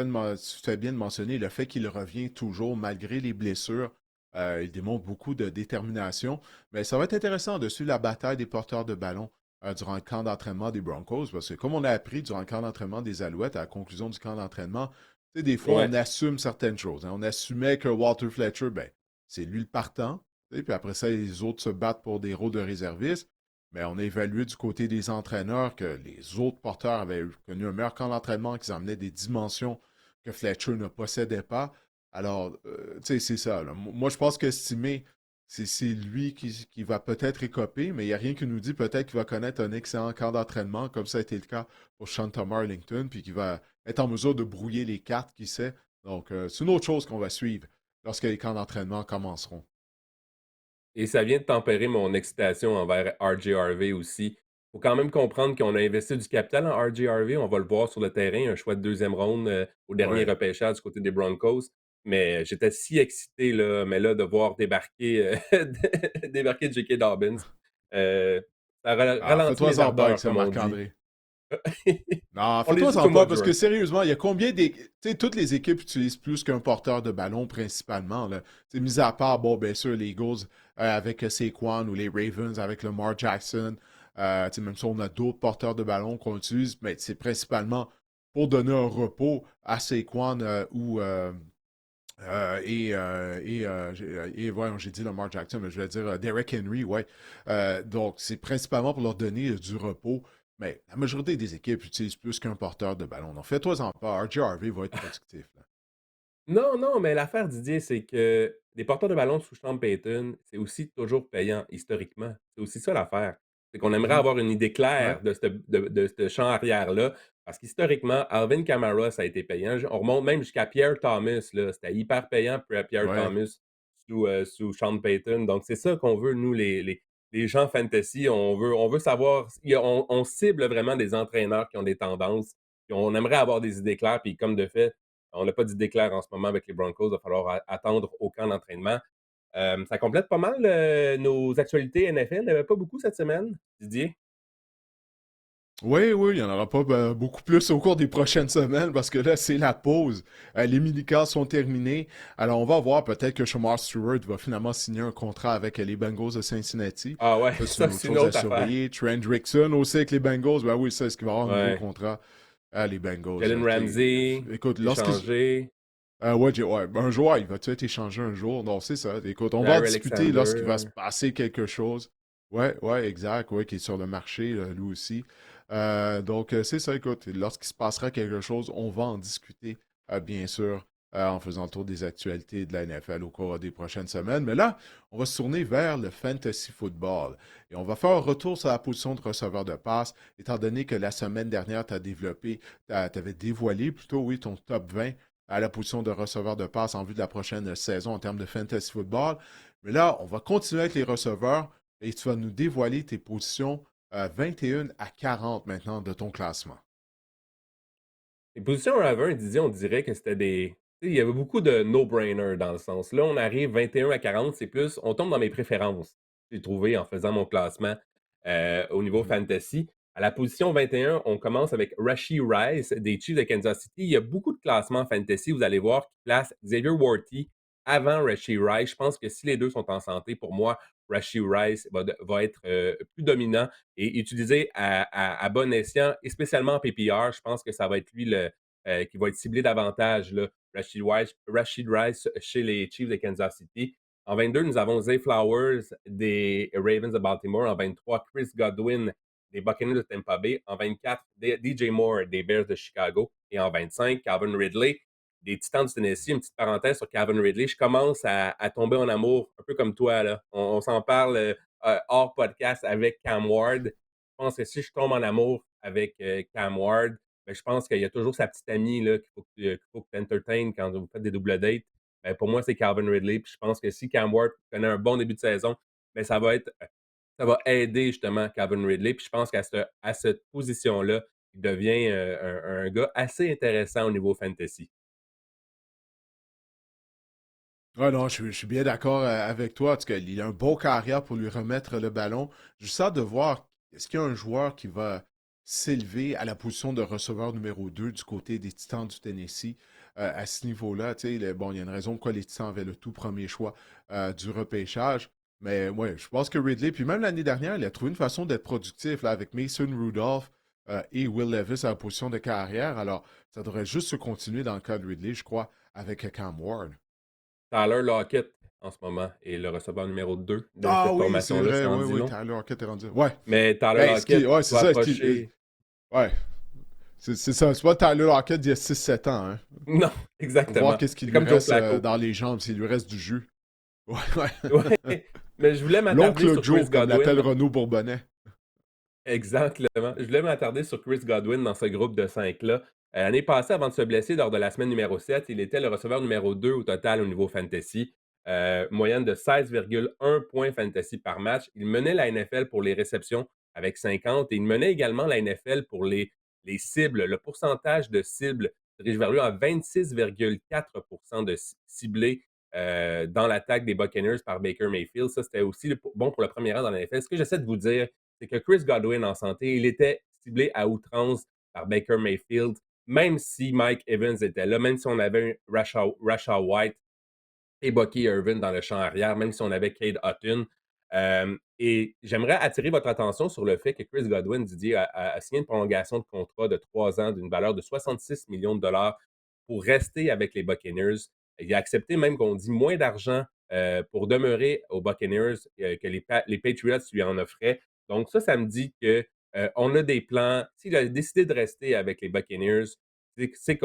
fais bien de mentionner le fait qu'il revient toujours malgré les blessures. Il démontre beaucoup de détermination. Mais ça va être intéressant de suivre la bataille des porteurs de ballon durant le camp d'entraînement des Broncos, parce que comme on a appris durant le camp d'entraînement des Alouettes, à la conclusion du camp d'entraînement, tu sais, des fois, on Ouais. assume certaines choses, hein. On assumait que Walter Fletcher, ben, c'est lui le partant. Tu sais, puis après ça, les autres se battent pour des rôles de réservistes. Mais on a évalué du côté des entraîneurs que les autres porteurs avaient connu un meilleur camp d'entraînement, qu'ils emmenaient des dimensions que Fletcher ne possédait pas. Alors, tu sais, c'est ça, là. Moi, je pense qu'estimer, c'est lui qui va peut-être écoper, mais il n'y a rien qui nous dit peut-être qu'il va connaître un excellent camp d'entraînement, comme ça a été le cas pour Shanta Arlington, puis qu'il va être en mesure de brouiller les cartes, qui sait. Donc, c'est une autre chose qu'on va suivre lorsque les camps d'entraînement commenceront. Et ça vient de tempérer mon excitation envers RJ Harvey aussi. Faut quand même comprendre qu'on a investi du capital en RJ Harvey. On va le voir sur le terrain, un choix de deuxième ronde au dernier Ouais. repêchage du côté des Broncos. Mais j'étais si excité, là, mais là, de voir débarquer, débarquer J.K. Dobbins, euh, ça Ah, ralentit fais-toi mes en pas avec ardeurs, ça, comme on dit. Marc-André. Non, On les dit fais-toi tout en le mois pas, de parce que juin. sérieusement, il y a combien des. Tu sais, toutes les équipes utilisent plus qu'un porteur de ballon principalement, là. Tu sais, mis à part, bon, bien sûr, les Eagles avec Saquon ou les Ravens avec Lamar Jackson. Tu sais, même si on a d'autres porteurs de ballon qu'on utilise, mais c'est principalement pour donner un repos à Saquon ouais, j'ai dit Lamar Jackson, mais je vais dire Derek Henry, ouais. Donc, c'est principalement pour leur donner du repos. Mais la majorité des équipes utilisent plus qu'un porteur de ballon. Donc, fais-toi en pas. RJ Harvey va être productif, là. Non, non, mais l'affaire, Didier, c'est que les porteurs de ballon sous Sean Payton, c'est aussi toujours payant, historiquement. C'est aussi ça l'affaire. C'est qu'on aimerait Mhm. avoir une idée Ouais, claire de ce champ arrière-là, parce qu'historiquement, Alvin Kamara, ça a été payant. On remonte même jusqu'à Pierre Thomas, là. C'était hyper payant pour Pierre ouais. Thomas sous Sean Payton. Donc, c'est ça qu'on veut, nous, les gens fantasy. On veut savoir, on cible vraiment des entraîneurs qui ont des tendances, puis on aimerait avoir des idées claires, puis comme de fait, on n'a pas d'idée claire en ce moment avec les Broncos. Il va falloir attendre au camp d'entraînement. Ça complète pas mal nos actualités NFL. Il n'y avait pas beaucoup cette semaine, Didier. Oui, oui, il n'y en aura pas beaucoup plus au cours des prochaines semaines parce que là, c'est la pause. Les minicamps sont terminés. Alors, on va voir peut-être que Shamar Stewart va finalement signer un contrat avec les Bengals de Cincinnati. Ah ouais, Ça, c'est ça, une autre c'est une chose à autre affaire. surveiller. Trent Rickson aussi avec les Bengals. Ben oui, ça, est-ce qu'il va avoir un nouveau Ouais. contrat? Ah, les Bengals. Jalen Ramsey, Écoute, lorsqu'ils. échangé. Ouais, ouais, ben, un joueur, il va-tu être échangé un jour? Non, c'est ça. Écoute, on va en Jair discuter lorsqu'il va se Alexander. passer quelque chose. Ouais, ouais, exact. Ouais, qui est sur le marché, là, lui aussi. Donc, c'est ça, écoute. Lorsqu'il se passera quelque chose, on va en discuter, bien sûr, en faisant le tour des actualités de la NFL au cours des prochaines semaines. Mais là, on va se tourner vers le fantasy football. Et on va faire un retour sur la position de receveur de passe, étant donné que la semaine dernière, tu as développé, tu avais dévoilé plutôt, oui, ton top 20 à la position de receveur de passe en vue de la prochaine saison en termes de fantasy football. Mais là, on va continuer avec les receveurs et tu vas nous dévoiler tes positions 21 à 40 maintenant de ton classement. Les positions 1 à 20, Didier, on dirait que c'était des. Tu sais, il y avait beaucoup de no-brainer dans le sens. Là, on arrive 21 à 40, c'est plus. On tombe dans mes préférences. J'ai trouvé en faisant mon classement au niveau Mhm. fantasy. À la position 21, on commence avec Rashee Rice des Chiefs de Kansas City. Il y a beaucoup de classements fantasy, vous allez voir, qui placent Xavier Worthy avant Rashee Rice. Je pense que si les deux sont en santé, pour moi, Rashee Rice va être plus dominant et utilisé à bon escient, et spécialement en PPR. Je pense que ça va être lui qui va être ciblé davantage, là, Rashid Rice chez les Chiefs de Kansas City. En 22, nous avons Zay Flowers des Ravens de Baltimore. En 23, Chris Godwin des Buccaneers de Tampa Bay. En 24, DJ Moore des Bears de Chicago. Et en 25, Calvin Ridley des Titans du Tennessee. Une petite parenthèse sur Calvin Ridley. Je commence à tomber en amour, un peu comme toi, là. On s'en parle hors podcast avec Cam Ward. Je pense que si je tombe en amour avec Cam Ward, je pense qu'il y a toujours sa petite amie là, qu'il faut que tu entertaines quand vous faites des double dates. Pour moi, c'est Calvin Ridley. Puis je pense que si Cam Ward connaît un bon début de saison, ça va aider justement Calvin Ridley. Puis je pense à cette position-là, il devient un gars assez intéressant au niveau fantasy. Ouais, non, je suis bien d'accord avec toi. En tout cas, il a un beau carrière pour lui remettre le ballon. Juste hâte de voir, est-ce qu'il y a un joueur qui va s'élever à la position de receveur numéro 2 du côté des Titans du Tennessee à ce niveau-là? Tu sais, bon, il y a une raison pourquoi les Titans avaient le tout premier choix du repêchage. Mais ouais, je pense que Ridley, puis même l'année dernière, il a trouvé une façon d'être productif là, avec Mason Rudolph et Will Levis à la position de carrière. Alors, ça devrait juste se continuer dans le cas de Ridley, je crois, avec Cam Ward. Tyler Lockett, en ce moment, est le receveur numéro 2 de Ah cette oui, c'est formation-là, vrai, ça en oui, dit oui, long. Tyler Lockett est rendu. Ouais. Mais Tyler Ben, Lockett ouais, c'est va ça. approcher. Ouais. C'est ça. C'est pas Tyler Lockett d'il y a 6-7 ans. Hein. Non, Faut voir exactement. qu'est-ce qui C'est lui comme Joe reste Flacco. dans les jambes, s'il lui reste du jus. Ouais, ouais. Ouais, mais je voulais m'attarder L'oncle sur Chris Joe, comme l'appelle Godwin. Renaud Bourbonnais. Exactement. Je voulais m'attarder sur Chris Godwin dans ce groupe de 5-là. L'année passée, avant de se blesser lors de la semaine numéro 7, il était le receveur numéro 2 au total au niveau fantasy. Moyenne de 16,1 points fantasy par match. Il menait la NFL pour les réceptions avec 50 et il menait également la NFL pour les cibles. Le pourcentage de cibles dirige vers lui à 26,4 de ciblés dans l'attaque des Buccaneers par Baker Mayfield. Ça, c'était aussi bon pour le premier rang dans la NFL. Ce que j'essaie de vous dire, c'est que Chris Godwin en santé, il était ciblé à outrance par Baker Mayfield, même si Mike Evans était là, même si on avait Rashad White et Bucky Irvin dans le champ arrière, même si on avait Cade Hutton. Et j'aimerais attirer votre attention sur le fait que Chris Godwin, Didier, a signé une prolongation de contrat de 3 ans d'une valeur de 66 millions de dollars pour rester avec les Buccaneers. Il a accepté même qu'on dit moins d'argent pour demeurer aux Buccaneers que les Patriots lui en offraient. Donc ça me dit que on a des plans. S'il a décidé de rester avec les Buccaneers, c'est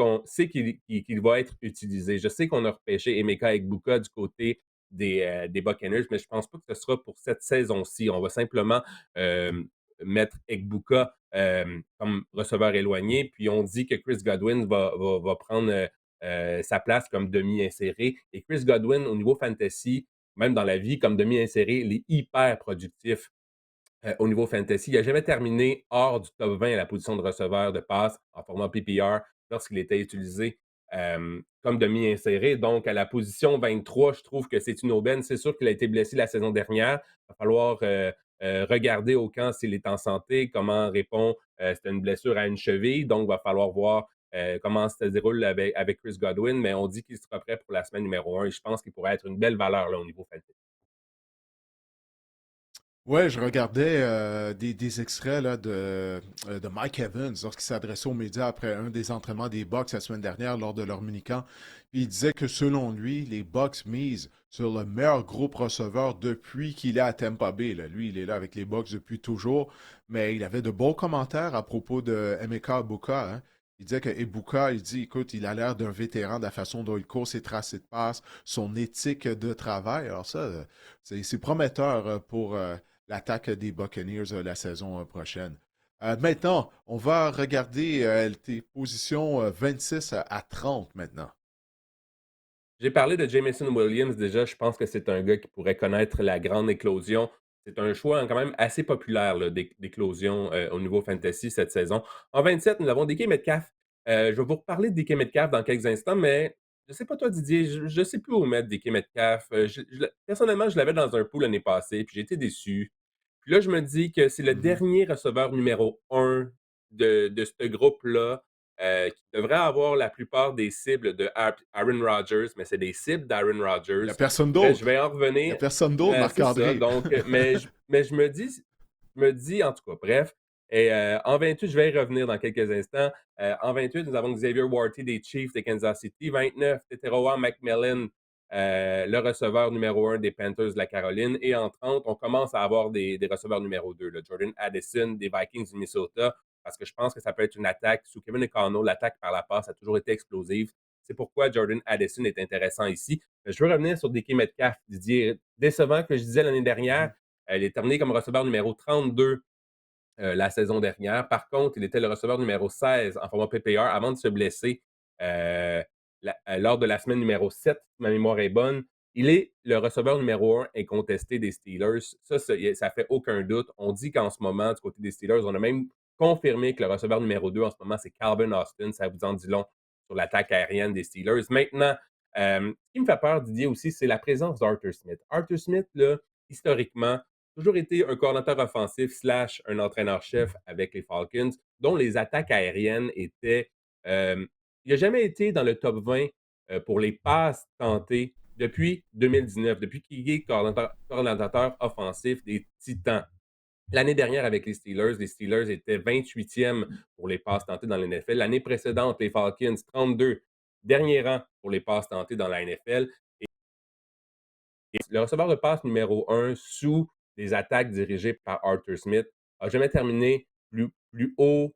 qu'il va être utilisé. Je sais qu'on a repêché Emeka Egbuka du côté des Buccaneers, mais je ne pense pas que ce sera pour cette saison-ci. On va simplement euh, mettre Egbuka comme receveur éloigné, puis on dit que Chris Godwin va prendre sa place comme demi-inséré. Et Chris Godwin, au niveau fantasy, même dans la vie, comme demi-inséré, il est hyper productif au niveau fantasy. Il n'a jamais terminé hors du top 20 à la position de receveur de passe en format PPR lorsqu'il était utilisé comme demi-inséré. Donc, à la position 23, je trouve que c'est une aubaine. C'est sûr qu'il a été blessé la saison dernière. Il va falloir regarder au camp s'il est en santé, comment répond. C'était une blessure à une cheville, donc il va falloir voir comment ça se déroule avec Chris Godwin. Mais on dit qu'il sera prêt pour la semaine numéro 1 et je pense qu'il pourrait être une belle valeur là, au niveau fantasy. Ouais, je regardais des extraits là, de Mike Evans lorsqu'il s'adressait aux médias après un des entraînements des Bucks la semaine dernière lors de leur minicamp. Puis il disait que selon lui, les Bucks misent sur le meilleur groupe receveur depuis qu'il est à Tampa Bay. Là. Lui, il est là avec les Bucks depuis toujours, mais il avait de bons commentaires à propos de Emeka Ibuka. Hein. Il disait que Ibuka, il dit, écoute, il a l'air d'un vétéran de la façon dont il court ses tracés de passe, son éthique de travail. Alors ça, c'est prometteur pour l'attaque des Buccaneers la saison prochaine. Maintenant, on va regarder tes positions 26 à 30 maintenant. J'ai parlé de Jameson Williams déjà. Je pense que c'est un gars qui pourrait connaître la grande éclosion. C'est un choix quand même assez populaire là, d'éclosion au niveau fantasy cette saison. En 27, nous avons DK Metcalf. Je vais vous reparler de DK Metcalf dans quelques instants, mais je ne sais pas toi, Didier, je ne sais plus où mettre DK Metcalf. Personnellement, je l'avais dans un pool l'année passée, puis j'ai été déçu. Puis là, je me dis que c'est le Mhm. dernier receveur numéro 1 de ce groupe-là qui devrait avoir la plupart des cibles de Aaron Rodgers, mais c'est des cibles d'Aaron Il n'y Rodgers. a personne Mais je d'autre. vais en Il n'y a revenir. personne d'autre, C'est ça. Marc-André. Donc, mais je me dis, en tout cas, bref. Et en 28, je vais y revenir dans quelques instants. En 28, nous avons Xavier Worthy des Chiefs de Kansas City. 29, Teteroa McMillan, le receveur numéro 1 des Panthers de la Caroline. Et en 30, on commence à avoir des receveurs numéro 2. Là. Jordan Addison des Vikings du Minnesota, parce que je pense que ça peut être une attaque. Sous Kevin O'Connell, l'attaque par la passe a toujours été explosive. C'est pourquoi Jordan Addison est intéressant ici. Je veux revenir sur DK Metcalf, Didier. Décevant que je disais l'année dernière, Mhm. elle est terminée comme receveur numéro 32 la saison dernière. Par contre, il était le receveur numéro 16 en format PPR avant de se blesser euh, lors de la semaine numéro 7, si ma mémoire est bonne. Il est le receveur numéro 1 incontesté des Steelers. Ça fait aucun doute. On dit qu'en ce moment, du côté des Steelers, on a même confirmé que le receveur numéro 2 en ce moment, c'est Calvin Austin. Ça vous en dit long sur l'attaque aérienne des Steelers. Maintenant, ce qui me fait peur, Didier, aussi, c'est la présence d'Arthur Smith. Arthur Smith, là, historiquement, toujours été un coordinateur offensif slash un entraîneur-chef avec les Falcons, dont les attaques aériennes étaient. euh, il n'a jamais été dans le top 20 pour les passes tentées depuis 2019, depuis qu'il est coordinateur offensif des Titans. L'année dernière, avec les Steelers étaient 28e pour les passes tentées dans la NFL. L'année précédente, les Falcons, 32, dernier rang pour les passes tentées dans la NFL. Et le receveur de passe numéro 1 sous les attaques dirigées par Arthur Smith n'a jamais terminé plus haut.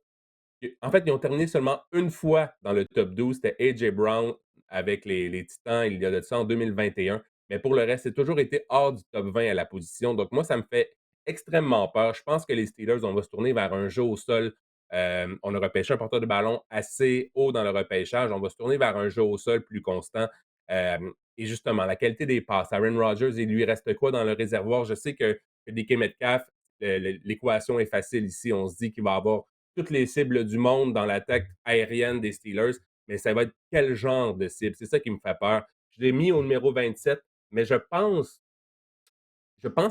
En fait, ils ont terminé seulement une fois dans le top 12. C'était A.J. Brown avec les Titans il y a de ça en 2021. Mais pour le reste, c'est toujours été hors du top 20 à la position. Donc, moi, ça me fait extrêmement peur. Je pense que les Steelers, on va se tourner vers un jeu au sol. On a repêché un porteur de ballon assez haut dans le repêchage. On va se tourner vers un jeu au sol plus constant. Et justement, la qualité des passes. Aaron Rodgers, il lui reste quoi dans le réservoir? Je sais que DK Metcalf, l'équation est facile ici. On se dit qu'il va avoir toutes les cibles du monde dans l'attaque aérienne des Steelers, mais ça va être quel genre de cible? C'est ça qui me fait peur. Je l'ai mis au numéro 27, mais je pense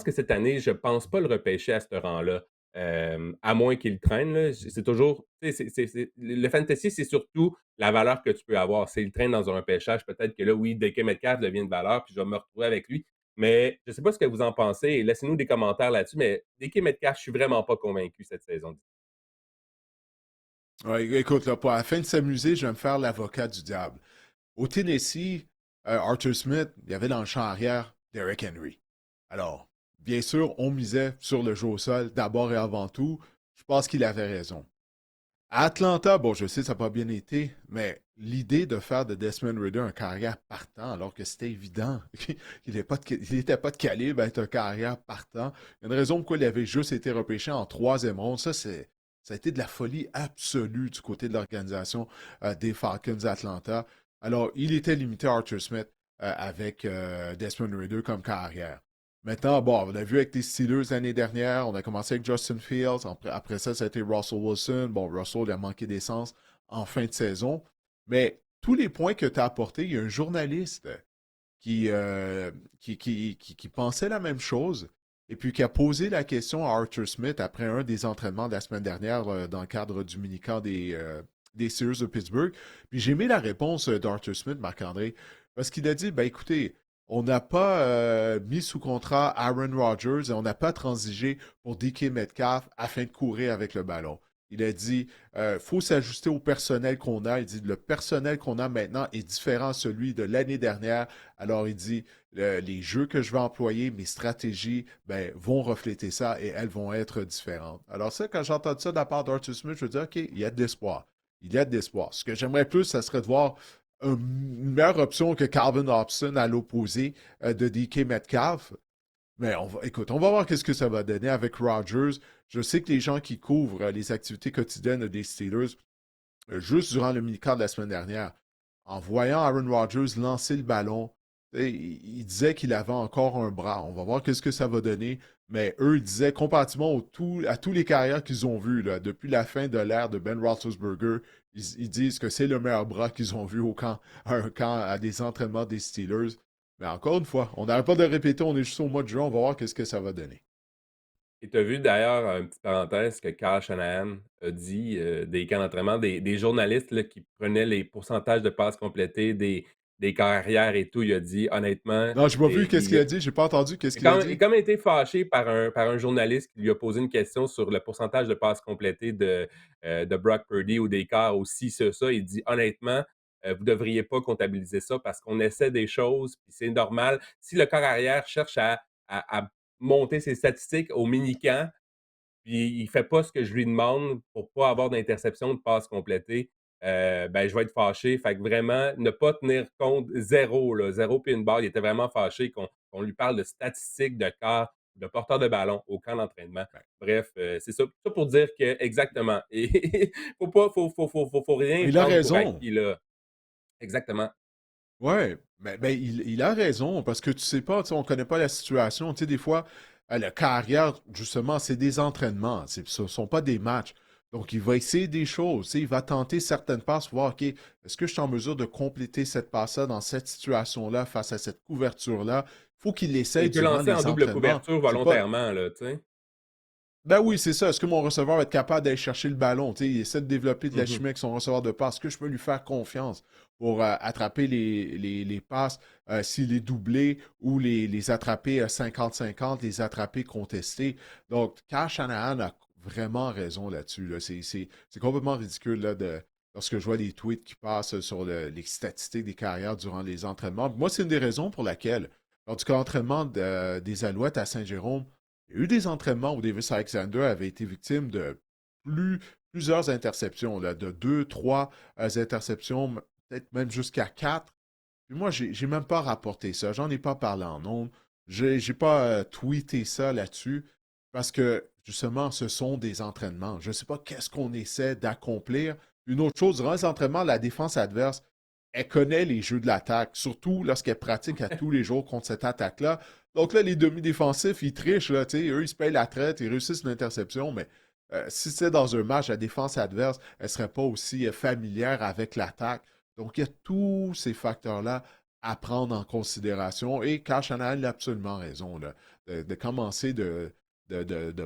que cette année, je ne pense pas le repêcher à ce rang-là. À moins qu'il traîne. Là. C'est toujours. Le fantasy, c'est surtout la valeur que tu peux avoir. S'il traîne dans un repêchage, peut-être que là, oui, DK Metcalf devient de valeur, puis je vais me retrouver avec lui. Mais je ne sais pas ce que vous en pensez. Laissez-nous des commentaires là-dessus. Mais DK Metcalf, je ne suis vraiment pas convaincu cette saison. Ouais, écoute, là, pour la fin de s'amuser, je vais me faire l'avocat du diable. Au Tennessee, Arthur Smith, il y avait dans le champ arrière Derrick Henry. Alors, bien sûr, on misait sur le jeu au sol, d'abord et avant tout. Je pense qu'il avait raison. À Atlanta, bon, je sais, ça n'a pas bien été, mais l'idée de faire de Desmond Ridder un carrière partant, alors que c'était évident qu'il n'était pas de calibre à être un carrière partant, il y a une raison pourquoi il avait juste été repêché en troisième ronde. Ça a été de la folie absolue du côté de l'organisation des Falcons d'Atlanta. Alors, il était limité à Arthur Smith avec Desmond Ridder comme carrière. Maintenant, bon, on a vu avec les Steelers l'année dernière, on a commencé avec Justin Fields. Après ça, ça a été Russell Wilson. Bon, Russell, il a manqué d'essence en fin de saison. Mais tous les points que tu as apportés, il y a un journaliste qui pensait la même chose et puis qui a posé la question à Arthur Smith après un des entraînements de la semaine dernière dans le cadre du mini-camp des Steelers de Pittsburgh. Puis j'ai aimé la réponse d'Arthur Smith, Marc-André, parce qu'il a dit, ben écoutez, on n'a pas mis sous contrat Aaron Rodgers et on n'a pas transigé pour DK Metcalf afin de courir avec le ballon. Il a dit, faut s'ajuster au personnel qu'on a. Il dit, le personnel qu'on a maintenant est différent de celui de l'année dernière. Alors, il dit, les jeux que je vais employer, mes stratégies, ben, vont refléter ça et elles vont être différentes. Alors ça, quand j'entends ça de la part d'Arthur Smith, je dis, OK, il y a de l'espoir. Il y a de l'espoir. Ce que j'aimerais plus, ça serait de voir une meilleure option que Calvin Hobson à l'opposé de DK Metcalf. Mais écoute, on va voir qu'est-ce que ça va donner avec Rodgers. Je sais que les gens qui couvrent les activités quotidiennes des Steelers, juste durant le mini-camp de la semaine dernière, en voyant Aaron Rodgers lancer le ballon, il disait qu'il avait encore un bras. On va voir qu'est-ce que ça va donner. Mais eux, ils disaient, comparativement à tous les carrières qu'ils ont vus là, depuis la fin de l'ère de Ben Roethlisberger, ils disent que c'est le meilleur bras qu'ils ont vu à des entraînements des Steelers. Mais encore une fois, on n'arrête pas de répéter, on est juste au mois de juin, on va voir qu'est-ce que ça va donner. Et tu as vu d'ailleurs, une petite parenthèse, que Kyle Shanahan a dit des camps d'entraînement, des journalistes là, qui prenaient les pourcentages de passes complétées des carrières et tout. Il a dit honnêtement, Non, je n'ai pas vu qu'est-ce il qu'il a, a dit, j'ai pas entendu qu'est-ce il a qu'il a quand il a dit. quand même été fâché par un journaliste qui lui a posé une question sur le pourcentage de passes complétées de Brock Purdy ou des quarts aussi, ça. Il dit honnêtement, vous ne devriez pas comptabiliser ça parce qu'on essaie des choses, puis c'est normal. Si le corps arrière cherche à monter ses statistiques au mini-camp, puis il fait pas ce que je lui demande pour pas avoir d'interception, de passe complétée, ben, je vais être fâché. Fait que vraiment, ne pas tenir compte, zéro, là, 0 puis une barre. Il était vraiment fâché qu'on lui parle de statistiques de quart de porteur de ballon au camp d'entraînement. Ben, Bref, c'est ça. Ça pour dire que exactement. Et faut pas, faut rien il a prendre pour raison. acquis là. Exactement. Ouais, mais il a raison, parce que tu sais pas, tu sais, on connaît pas la situation. Tu sais, des fois, la carrière, justement, c'est des entraînements. Ce ne sont pas des matchs. Donc, il va essayer des choses. Tu sais, il va tenter certaines passes, voir, OK, est-ce que je suis en mesure de compléter cette passe-là dans cette situation-là, face à cette couverture-là? Il faut qu'il l'essaye Il peut durant lancer en les double entraînements. couverture C'est pas, volontairement, là, tu sais. ben oui, c'est ça. Est-ce que mon receveur va être capable d'aller chercher le ballon? Tu sais, il essaie de développer de la Mhm. chimie avec son receveur de passe. Est-ce que je peux lui faire confiance pour attraper les passes s'il est doublé ou les attraper 50-50, les attraper contestés? Donc, Kyle Shanahan a vraiment raison là-dessus. Là. C'est complètement ridicule là, lorsque je vois les tweets qui passent sur les statistiques des carrières durant les entraînements. Moi, c'est une des raisons pour laquelle, lors du camp d'entraînement des Alouettes à Saint-Jérôme, il y a eu des entraînements où Davis Alexander avait été victime de plusieurs interceptions, là, de deux, trois interceptions, peut-être même jusqu'à quatre. Puis moi, j'ai même pas rapporté ça. J'en ai pas parlé en ondes. J'ai pas tweeté ça là-dessus parce que, justement, ce sont des entraînements. Je ne sais pas qu'est-ce qu'on essaie d'accomplir. Une autre chose, durant les entraînements, la défense adverse, elle connaît les jeux de l'attaque, surtout lorsqu'elle pratique à tous les jours contre cette attaque-là. Donc là, les demi-défensifs, ils trichent, là, eux, ils se payent la traite, ils réussissent une interception, mais si c'était dans un match, la défense adverse, elle ne serait pas aussi familière avec l'attaque. Donc, il y a tous ces facteurs-là à prendre en considération. Et Kyle Shanahan a absolument raison, là, de commencer de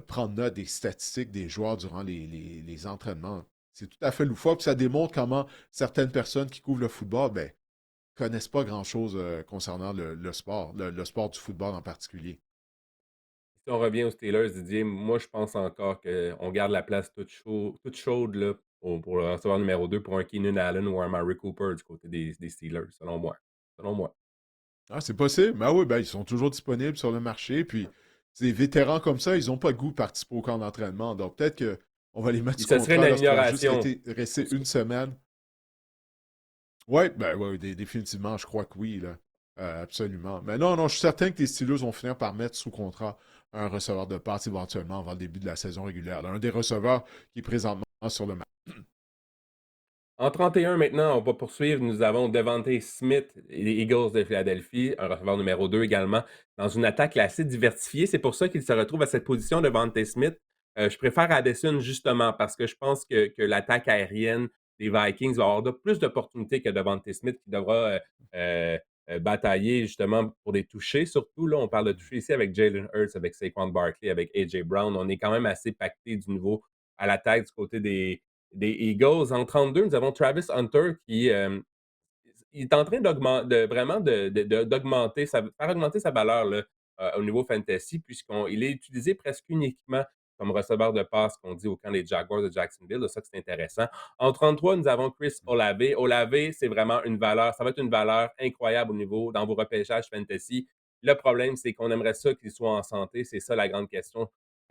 prendre note des statistiques des joueurs durant les entraînements. C'est tout à fait loufoque. Ça démontre comment certaines personnes qui couvrent le football, ben, connaissent pas grand-chose concernant le sport, le sport du football en particulier. Si on revient aux Steelers, Didier, moi, je pense encore qu'on garde la place toute chaude là, pour le receveur numéro 2 pour un Keenan Allen ou un Murray Cooper du côté des Steelers, selon moi. Selon moi. Ah, c'est possible. Ben oui, ben, ils sont toujours disponibles sur le marché. Puis, des vétérans comme ça, ils n'ont pas le goût de participer au camp d'entraînement. Donc, peut-être qu'on va les mettre Et sous ce serait une contrat lorsqu'ils vont juste amélioration. rester une semaine. Oui, ben ouais, définitivement, je crois que oui, là. Absolument. Mais non, non, je suis certain que les Steelers vont finir par mettre sous contrat un receveur de passe éventuellement avant le début de la saison régulière, là. Un des receveurs qui est présentement sur le marché. En 31 maintenant, on va poursuivre. Nous avons Devontae Smith et les Eagles de Philadelphie, un receveur numéro 2 également, dans une attaque assez diversifiée. C'est pour ça qu'il se retrouve à cette position, Devontae Smith. Je préfère Addison justement parce que je pense que l'attaque aérienne des Vikings va avoir plus d'opportunités que Devontae Smith qui devra euh, batailler justement pour des touchés. Surtout, là, on parle de toucher ici avec Jalen Hurts, avec Saquon Barkley, avec A.J. Brown. On est quand même assez pacté du niveau à l'attaque du côté des Eagles. En 32, nous avons Travis Hunter qui il est en train vraiment d'augmenter faire augmenter sa valeur là, au niveau fantasy, puisqu'il est utilisé presque uniquement comme receveur de passe qu'on dit au camp des Jaguars de Jacksonville. Ça, c'est intéressant. En 33, nous avons Chris Olave. Olave, c'est vraiment une valeur. Ça va être une valeur incroyable au niveau dans vos repêchages fantasy. Le problème, c'est qu'on aimerait ça qu'il soit en santé. C'est ça la grande question.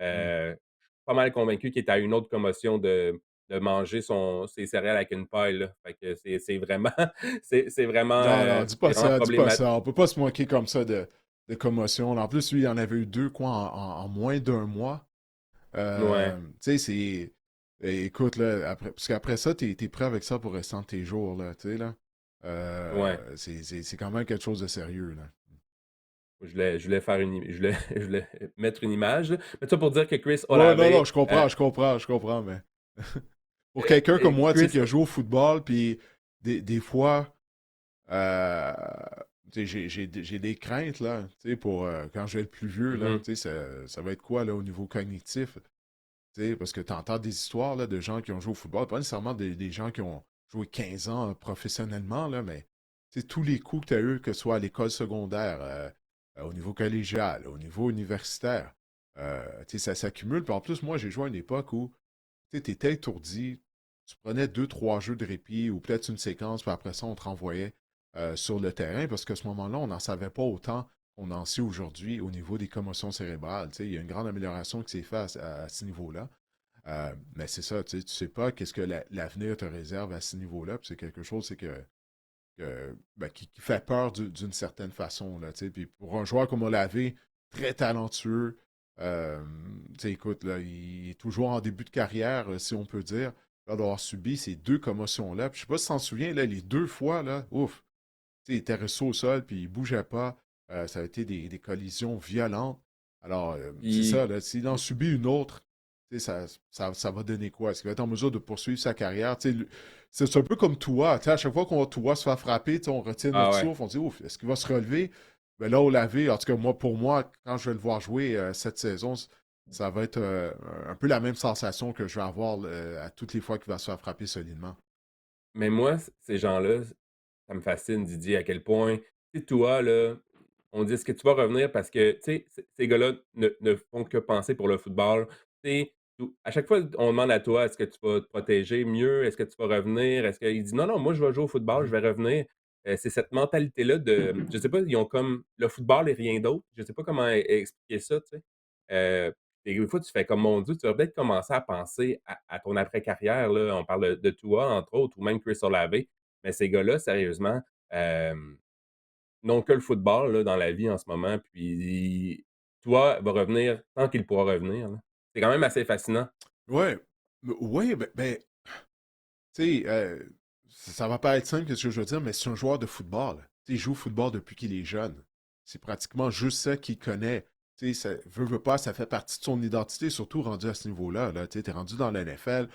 Hmm. Je suis pas mal convaincu qu'il est à une autre commotion de manger ses céréales avec une paille. Là. Fait que c'est vraiment, Non, non, c'est vraiment dis pas problématique. ça. On peut pas se moquer comme ça de commotion. En plus, lui, il en avait eu deux, quoi, en moins d'un mois. Ouais, Tu sais, c'est. Écoute, là, parce qu'après ça, t'es prêt avec ça pour rester de tes jours, là, tu sais, là. ouais. C'est quand même quelque chose de sérieux, là. Je voulais faire je voulais, je voulais mettre une image. Là. Mais ça pour dire que Chris Ouais, Olave, non, non, je comprends, mais pour quelqu'un comme moi, tu sais, Chris, qui a joué au football, puis des fois, euh, tu sais, j'ai des craintes, là, tu sais, pour quand je vais être plus vieux, là, mhm, tu sais, ça va être quoi, là, au niveau cognitif, tu sais, parce que tu entends des histoires, là, de gens qui ont joué au football, pas nécessairement des gens qui ont joué 15 ans professionnellement, là, mais, tu sais, tous les coups que tu as eus, que ce soit à l'école secondaire, au niveau collégial, au niveau universitaire, tu sais, ça s'accumule. Puis en plus, moi, j'ai joué à une époque où tu étais étourdi, tu prenais deux, trois jeux de répit ou peut-être une séquence, puis après ça, on te renvoyait sur le terrain parce qu'à ce moment-là, on n'en savait pas autant qu'on en sait aujourd'hui au niveau des commotions cérébrales. Tu sais, il y a une grande amélioration qui s'est faite à ce niveau-là. Mais c'est ça, tu sais pas qu'est-ce que l'avenir te réserve à ce niveau-là. Puis c'est quelque chose c'est ben, qui fait peur d'une certaine façon. Là, tu sais. Puis pour un joueur comme Olavé, très talentueux, Écoute, là, il est toujours en début de carrière, si on peut dire, là, d'avoir subi ces deux commotions-là. Puis je sais pas si tu t'en souviens, là, les deux fois, là, ouf, il était resté au sol, puis il bougeait pas. Ça a été des collisions violentes. Alors, c'est Puis, ça, là, s'il en subit une autre, ça va donner quoi? Est-ce qu'il va être en mesure de poursuivre sa carrière? C'est un peu comme toi. À chaque fois qu'on voit Tua se faire frapper, on retient ah notre ouais. souffle, on dit, ouf, est-ce qu'il va se relever? Ben là, au lavé, en tout cas, moi, pour moi, quand je vais le voir jouer cette saison, ça va être un peu la même sensation que je vais avoir à toutes les fois qu'il va se faire frapper solidement. Mais moi, ces gens-là, ça me fascine, Didier, à quel point, tu sais, toi, là, on dit: «Est-ce que tu vas revenir?» parce que, tu sais, ces gars-là ne font que penser pour le football. Tu sais, à chaque fois, on demande à toi: «Est-ce que tu vas te protéger mieux? Est-ce que tu vas revenir?» Est-ce qu'il dit: «Non, non, moi, je vais jouer au football, je Mhm. vais revenir». C'est cette mentalité-là de je sais pas, ils ont comme le football et rien d'autre. Je sais pas comment expliquer ça, tu sais? Heu, des fois, tu fais comme: «Mon Dieu», tu vas peut-être commencer à penser à ton après-carrière, là. On parle de Tua, entre autres, ou même Chris Olave. Mais ces gars-là, sérieusement, hem, n'ont que le football, là, dans la vie en ce moment, puis Tua va revenir tant qu'il pourra revenir, là. C'est quand même assez fascinant. Ouais, ouais, ben, tu sais, ça va pas être simple, ce que je veux dire, mais c'est un joueur de football. Tu sais, il joue au football depuis qu'il est jeune. C'est pratiquement juste ça qu'il connaît. Tu sais, veut pas, ça fait partie de son identité, surtout rendu à ce niveau-là. Là. Tu sais, t'es rendu dans la NFL.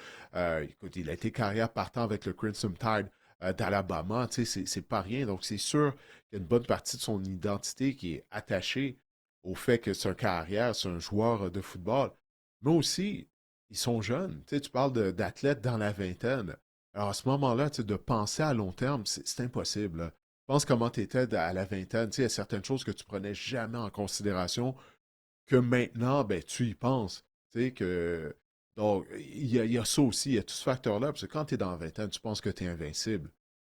Écoute, il a été carrière partant avec le Crimson Tide d'Alabama. Tu sais, c'est pas rien. Donc, c'est sûr qu'il y a une bonne partie de son identité qui est attachée au fait que c'est un carrière, c'est un joueur de football. Mais aussi, ils sont jeunes. Tu sais, tu parles d'athlètes dans la vingtaine. Alors, à ce moment-là, tu sais, de penser à long terme, c'est impossible. Là. Pense comment tu étais à la vingtaine. Tu sais, il y a certaines choses que tu prenais jamais en considération que maintenant, ben, tu y penses. Tu sais, que. Donc, il y a ça aussi, il y a tout ce facteur-là. Parce que quand tu es dans la vingtaine, tu penses que tu es invincible.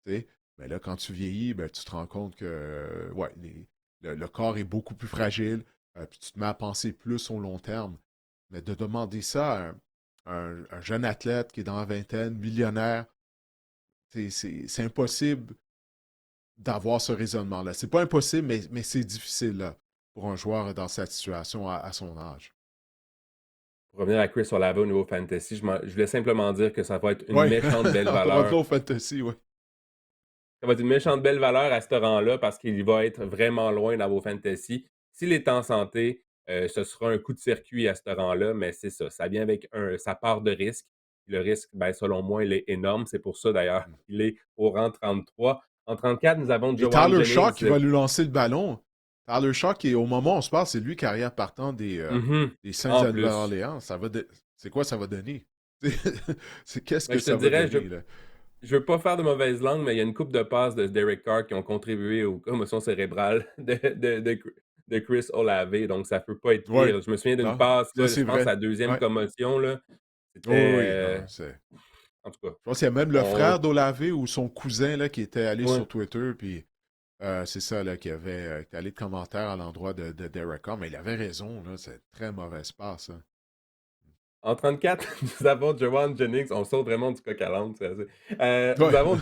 Tu sais, mais là, quand tu vieillis, ben, tu te rends compte que ouais, le corps est beaucoup plus fragile. Puis tu te mets à penser plus au long terme. Mais de demander ça à un jeune athlète qui est dans la vingtaine, millionnaire, c'est impossible d'avoir ce raisonnement-là. C'est pas impossible, mais c'est difficile là, pour un joueur dans cette situation à son âge. Pour revenir à Chris Olave au niveau fantasy, je voulais simplement dire que ça va être une Oui, méchante belle revenons valeur. au fantasy, oui. Ça va être une méchante belle valeur à ce rang-là parce qu'il va être vraiment loin dans vos fantasy. S'il est en santé, ce sera un coup de circuit à ce rang-là, mais c'est ça. Ça vient avec sa part de risque. Le risque, ben, selon moi, il est énorme. C'est pour ça, d'ailleurs, qu'il est au rang 33. En 34, nous avons Et Joanne Tyler Shaw Jennings. qui va lui lancer le ballon. Tyler Shaw qui, au moment où on se parle, c'est lui qui arrière partant Mhm. des Saints En de plus. Nouvelle-Orléans. C'est quoi ça va donner? Qu'est-ce Ben, que je te ça va dirais, donner, là? je veux pas faire de mauvaise langue, mais il y a une coupe de passes de Derek Carr qui ont contribué aux commotions cérébrales de Chris Olave, donc ça peut pas être Oui. pire. Je me souviens d'une Non, passe, ça là, je c'est pense vrai. à la 2e Ouais. commotion, là, Oh, oui, c'était, non, c'est. en tout cas, Je pense qu'il y a même le on frère d'Olavé ou son cousin là, qui était allé ouais. sur Twitter, puis c'est ça là, qui était allé de commentaires à l'endroit de Derek Carr, mais il avait raison, là, c'est très mauvaise passe. Hein. En 34, nous avons Joanne Jennings, on saute vraiment du coq à l'âne, c'est assez nous Ouais. avons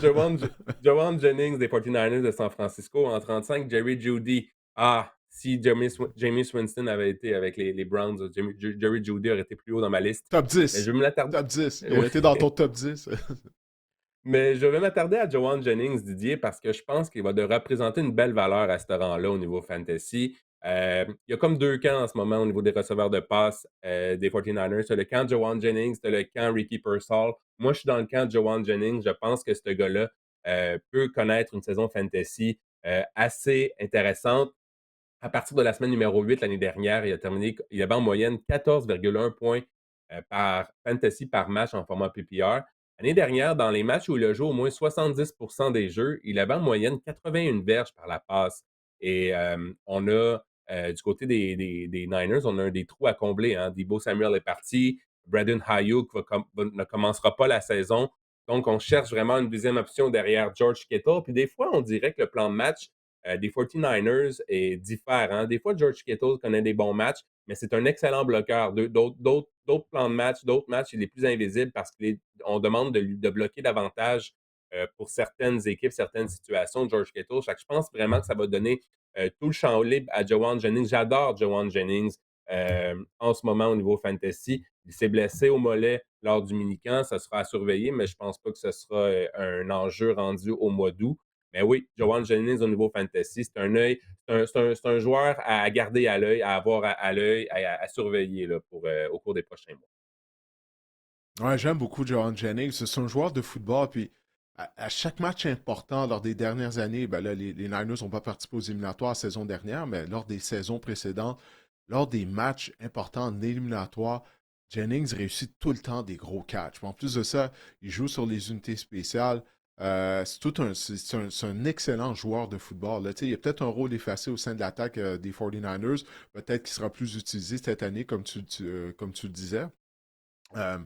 Joanne Jennings des 49ers de San Francisco. En 35, Jerry Jeudy. Ah, si Jameis Winston avait été avec les Browns, Jerry Jeudy aurait été plus haut dans ma liste, Top mais 10. je vais me l'attarder. Top 10. Il aurait été dans ton top 10. Mais je vais m'attarder à Joanne Jennings, Didier, parce que je pense qu'il va de représenter une belle valeur à ce rang-là au niveau fantasy. Il y a comme 2 camps en ce moment au niveau des receveurs de passe, des 49ers. Tu as le camp Joanne Jennings, tu as le camp Ricky Pearsall. Moi, je suis dans le camp de Joanne Jennings. Je pense que ce gars-là, peut connaître une saison fantasy, assez intéressante. À partir de la semaine numéro 8 l'année dernière, il avait en moyenne 14,1 points par fantasy par match en format PPR. L'année dernière, dans les matchs où il a joué au moins 70 des jeux, il avait en moyenne 81 verges par la passe. Et on a, du côté des Niners, on a un des trous à combler. Hein. Debo Samuel est parti. Braden Hayuk ne commencera pas la saison. Donc, on cherche vraiment une deuxième option derrière George Kittle. Puis des fois, on dirait que le plan de match des 49ers est différent. Des fois, George Kittle connaît des bons matchs, mais c'est un excellent bloqueur. D'autres plans de match, d'autres matchs, il est plus invisible parce qu'on demande de bloquer davantage pour certaines équipes, certaines situations, George Kittle. Fait que je pense vraiment que ça va donner tout le champ libre à Joanne Jennings. J'adore Joanne Jennings. en ce moment au niveau fantasy. Il s'est blessé au mollet lors du mini-camp, ça sera à surveiller, mais je pense pas que ce sera un enjeu rendu au mois d'août. Mais oui, Joanne Jennings au niveau fantasy, c'est un œil, c'est un joueur à garder à l'œil, à avoir à l'œil, à surveiller là, au cours des prochains mois. Ouais, j'aime beaucoup John Jennings. C'est un joueur de football. Puis à chaque match important lors des dernières années, ben là, les Niners n'ont pas participé aux éliminatoires la saison dernière, mais lors des saisons précédentes, lors des matchs importants en éliminatoire, Jennings réussit tout le temps des gros catchs. En plus de ça, il joue sur les unités spéciales. C'est un excellent joueur de football. Là. Il y a peut-être un rôle effacé au sein de l'attaque des 49ers. Peut-être qu'il sera plus utilisé cette année, comme tu le disais. Euh,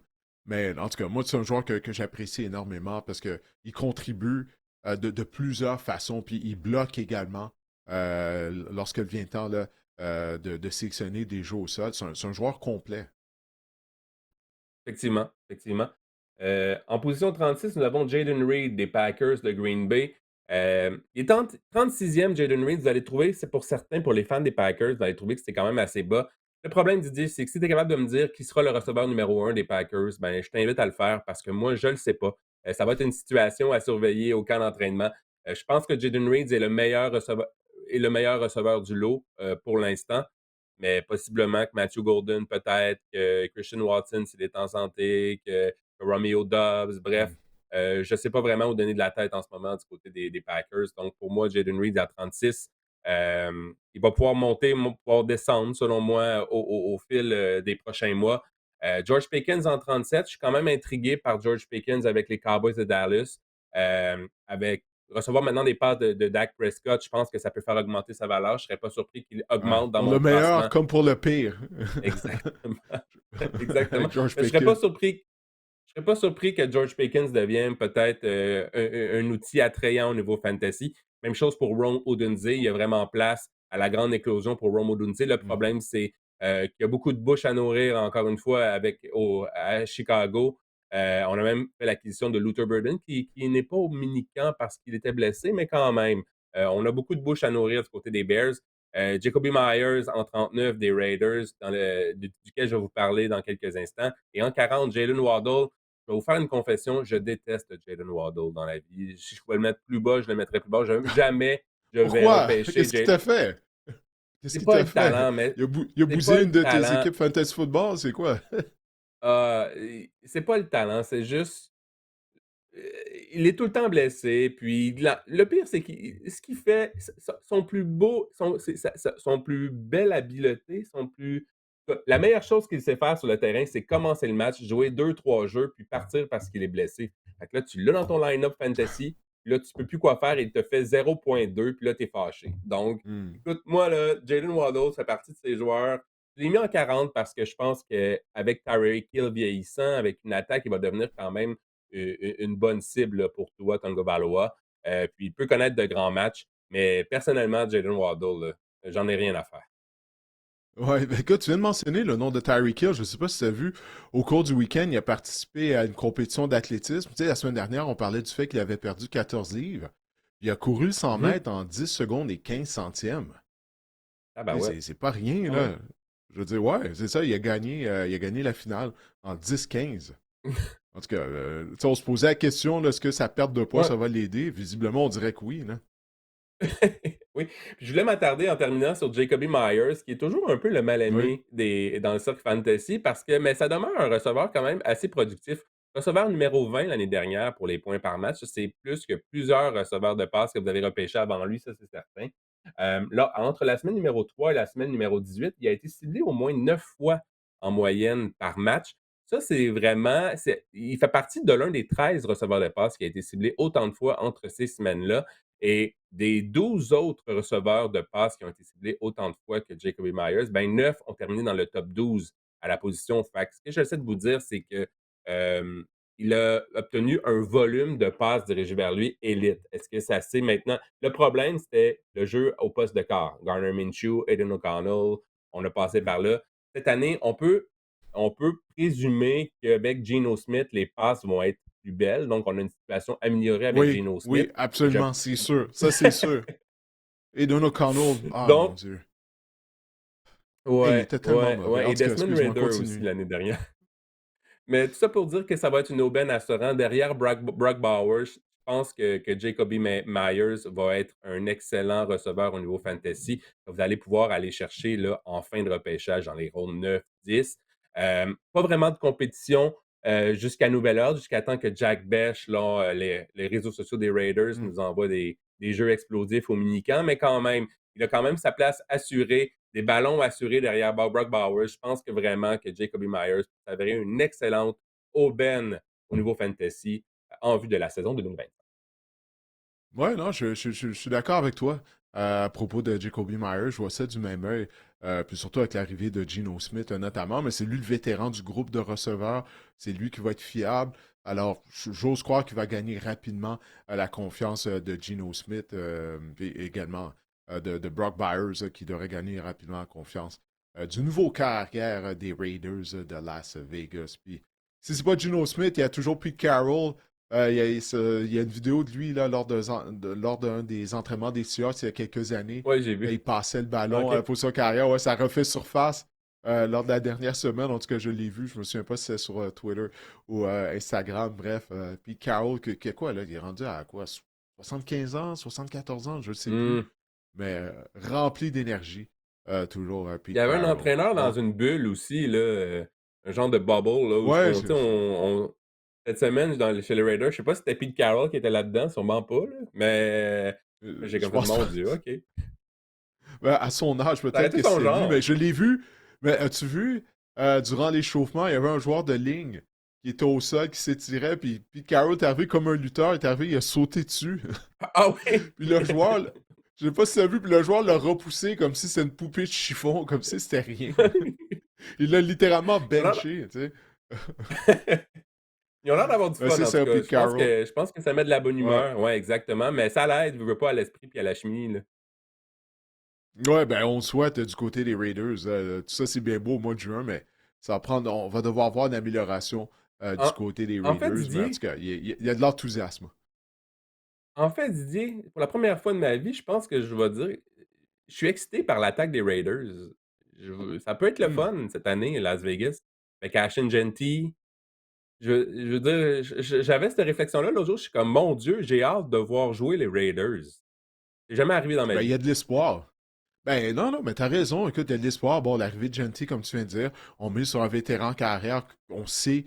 mais en tout cas, moi, c'est un joueur que j'apprécie énormément parce qu'il contribue de plusieurs façons, puis il bloque également lorsque vient le temps là, de sélectionner des jeux au sol. C'est un joueur complet. Effectivement, effectivement. En position 36, nous avons Jaden Reed des Packers de Green Bay. Il est 36e, Jaden Reed. Vous allez trouver, c'est pour certains, pour les fans des Packers, vous allez trouver que c'est quand même assez bas. Le problème, Didier, c'est que si tu es capable de me dire qui sera le receveur numéro 1 des Packers, ben, je t'invite à le faire parce que moi, je ne le sais pas. Ça va être une situation à surveiller au camp d'entraînement. Je pense que Jaden Reed est le meilleur receveur du lot pour l'instant, mais possiblement que Matthew Golden, peut-être, que Christian Watson, s'il est en santé, que Romeo Dobbs, bref. Mm. Je ne sais pas vraiment où donner de la tête en ce moment du côté des Packers. Donc, pour moi, Jaden Reed à 36, il va pouvoir monter, pouvoir descendre, selon moi, au fil des prochains mois. George Pickens en 37, je suis quand même intrigué par George Pickens avec les Cowboys de Dallas. Avec recevoir maintenant des passes de Dak Prescott, je pense que ça peut faire augmenter sa valeur. Je ne serais pas surpris qu'il Ouais. augmente dans Pour mon le meilleur classement. comme pour le pire. Exactement. Exactement. Avec George Mais je ne serais pas Pickens. surpris. Je serais pas surpris que George Pickens devienne peut-être un outil attrayant au niveau fantasy. Même chose pour Rome Odunze. Il y a vraiment place à la grande éclosion pour Rome Odunze. Le Mm. problème, c'est qu'il y a beaucoup de bouches à nourrir, encore une fois, à Chicago. On a même fait l'acquisition de Luther Burden, qui n'est pas au mini-camp parce qu'il était blessé, mais quand même. On a beaucoup de bouches à nourrir du côté des Bears. Jacoby Myers en 39 des Raiders, duquel je vais vous parler dans quelques instants. Et en 40, Jalen Waddle. Je vais vous faire une confession, je déteste Jalen Waddle dans la vie. Si je pouvais le mettre plus bas, je le mettrais plus bas. Jamais je vais Pourquoi? repêcher Qu'est-ce qu'il Jalen. t'a fait? Qu'est-ce C'est qu'il pas t'a le fait? talent, mais Il a c'est pas bousillé le une de tes talent. équipes fantasy football, c'est quoi? C'est pas le talent, c'est juste il est tout le temps blessé, puis le pire, c'est qu'il ce qu'il fait, son plus beau, son plus belle habileté, la meilleure chose qu'il sait faire sur le terrain, c'est commencer le match, jouer 2 3 jeux, puis partir parce qu'il est blessé. Fait que là, tu l'as dans ton line-up fantasy, puis là, tu peux plus quoi faire, il te fait 0,2, puis là, tu es fâché. Donc, Hmm. écoute, moi, là, Jalen Waddle fait partie de ces joueurs. Je l'ai mis en 40 parce que je pense qu'avec Tyreek Hill vieillissant, avec une attaque, il va devenir quand même une bonne cible là, pour Tua Tagovailoa. Puis il peut connaître de grands matchs, mais personnellement, Jalen Waddle, là, j'en ai rien à faire. Ouais, ben écoute, tu viens de mentionner le nom de Tyreek Hill. Je ne sais pas si tu as vu, au cours du week-end, il a participé à une compétition d'athlétisme. Tu sais, la semaine dernière, on parlait du fait qu'il avait perdu 14 livres. Il a couru le 100 Mhm. mètres en 10 secondes et 15 centièmes. Ah ben Tu sais, ouais. c'est pas rien, Ah ouais. là. Je veux dire, ouais, c'est ça, il a gagné la finale en 10-15. En tout cas, tu sais, on se posait la question, là, est-ce que sa perte de poids, Ouais. ça va l'aider? Visiblement, on dirait que oui, là. Oui. Puis je voulais m'attarder en terminant sur Jacoby Myers, qui est toujours un peu le Oui. mal-aimé dans le cercle fantasy, mais ça demeure un receveur quand même assez productif. Receveur numéro 20 l'année dernière pour les points par match, ça, c'est plus que plusieurs receveurs de passe que vous avez repêchés avant lui, ça c'est certain. Là, entre la semaine numéro 3 et la semaine numéro 18, il a été ciblé au moins 9 fois en moyenne par match. Ça, c'est vraiment. Il fait partie de l'un des 13 receveurs de passe qui a été ciblé autant de fois entre ces semaines-là. Et des 12 autres receveurs de passe qui ont été ciblés autant de fois que Jacoby Myers, ben 9 ont terminé dans le top 12 à la position fac. Ce que j'essaie de vous dire, c'est que il a obtenu un volume de passes dirigées vers lui élite. Est-ce que c'est assez maintenant? Le problème, c'était le jeu au poste de quart. Garner Minshew, Aiden O'Connell, on a passé Mm. par là. Cette année, on peut présumer qu'avec Geno Smith, les passes vont être plus belles. Donc, on a une situation améliorée avec Oui, Geno oui, Smith. Je absolument, c'est sûr. Ça, c'est sûr. Et Don O'Connell, ah mon Donc, Dieu. Hey, il Ouais, était tellement ouais, mauvais. ouais En et tout cas, Desmond excuse-moi, Ridder aussi continue. l'année dernière. Mais tout ça pour dire que ça va être une aubaine assurante. Derrière Brock Bowers, je pense que Jacoby Myers va être un excellent receveur au niveau fantasy. Vous allez pouvoir aller chercher là, en fin de repêchage dans les rondes 9, 10. Pas vraiment de compétition jusqu'à nouvel ordre, jusqu'à temps que Jack Bech, là, les réseaux sociaux des Raiders, Hmm. nous envoient des jeux explosifs au mini-camp, mais quand même, il a quand même sa place assurée, des ballons assurés derrière Brock Bowers. Je pense que vraiment que Jacoby Myers peut s'avérer une excellente aubaine au niveau fantasy en vue de la saison 2020. Ouais, non, je suis d'accord avec toi à propos de Jacoby Myers. Je vois ça du même œil. Puis surtout avec l'arrivée de Geno Smith notamment, mais c'est lui le vétéran du groupe de receveurs. C'est lui qui va être fiable. Alors, j'ose croire qu'il va gagner rapidement la confiance de Geno Smith, puis également de Brock Byers, qui devrait gagner rapidement la confiance du nouveau carrière des Raiders de Las Vegas. Puis, si c'est pas Geno Smith, il y a toujours Pete Carroll. Il y a une vidéo de lui là, lors d'un des entraînements des Seahawks il y a quelques années. Ouais, j'ai vu. Il passait le ballon OK. pour sa carrière. Ouais, ça refait surface lors de la dernière semaine. En tout cas, je l'ai vu. Je me souviens pas si c'est sur Twitter ou Instagram. Bref. Puis Carroll, quoi, là, il est rendu à quoi 75 ans, 74 ans, je ne sais plus. Hmm. Mais rempli d'énergie. Toujours, Il y Pete avait un Carroll. entraîneur dans Donc, une bulle aussi, là, un genre de bubble, là, où ouais, cette semaine, chez les Raiders, je sais pas si c'était Pete Carroll qui était là-dedans, sûrement pas, là, mais j'ai je comme fait, pense mon pas. Dieu, OK. Ben, à son âge, Ça aurait peut-être été que son c'est lui, mais genre. je l'ai vu. Mais as-tu vu, durant l'échauffement, il y avait un joueur de ligne qui était au sol, qui s'étirait, puis Carroll est arrivé comme un lutteur, il est arrivé, il a sauté dessus. Ah oui! Puis le joueur, je sais pas si tu as vu, puis le joueur l'a repoussé comme si c'était une poupée de chiffon, comme si c'était rien. Il l'a littéralement Ils ont l'air benché, tu sais. ils ont l'air d'avoir du Ben, fun, c'est en tout ça, cas. Pete Carroll. Je pense que ça met de la bonne Ouais. humeur. Ouais, exactement, mais ça l'aide, veux, veux pas, à l'esprit puis à la chimie, là. Ouais, ben on le souhaite du côté des Raiders. Tout ça, c'est bien beau au mois de juin, mais ça va prendre, on va devoir voir une amélioration du En côté des en fait, Raiders. Mais en tout Didier cas, il y a de l'enthousiasme. Pour la première fois de ma vie, je pense que je vais dire je suis excité par l'attaque des Raiders. Ça peut être le Hmm. fun cette année, Las Vegas. Avec Ashton Genty, je veux dire, j'avais cette réflexion-là l'autre jour, je suis comme: «Mon Dieu, j'ai hâte de voir jouer les Raiders». C'est jamais arrivé dans ma Ben, il y vie. a de l'espoir. Ben non, non, mais t'as raison. Écoute, il y a de l'espoir. Bon, l'arrivée de Genty, comme tu viens de dire, on met sur un vétéran carrière, on sait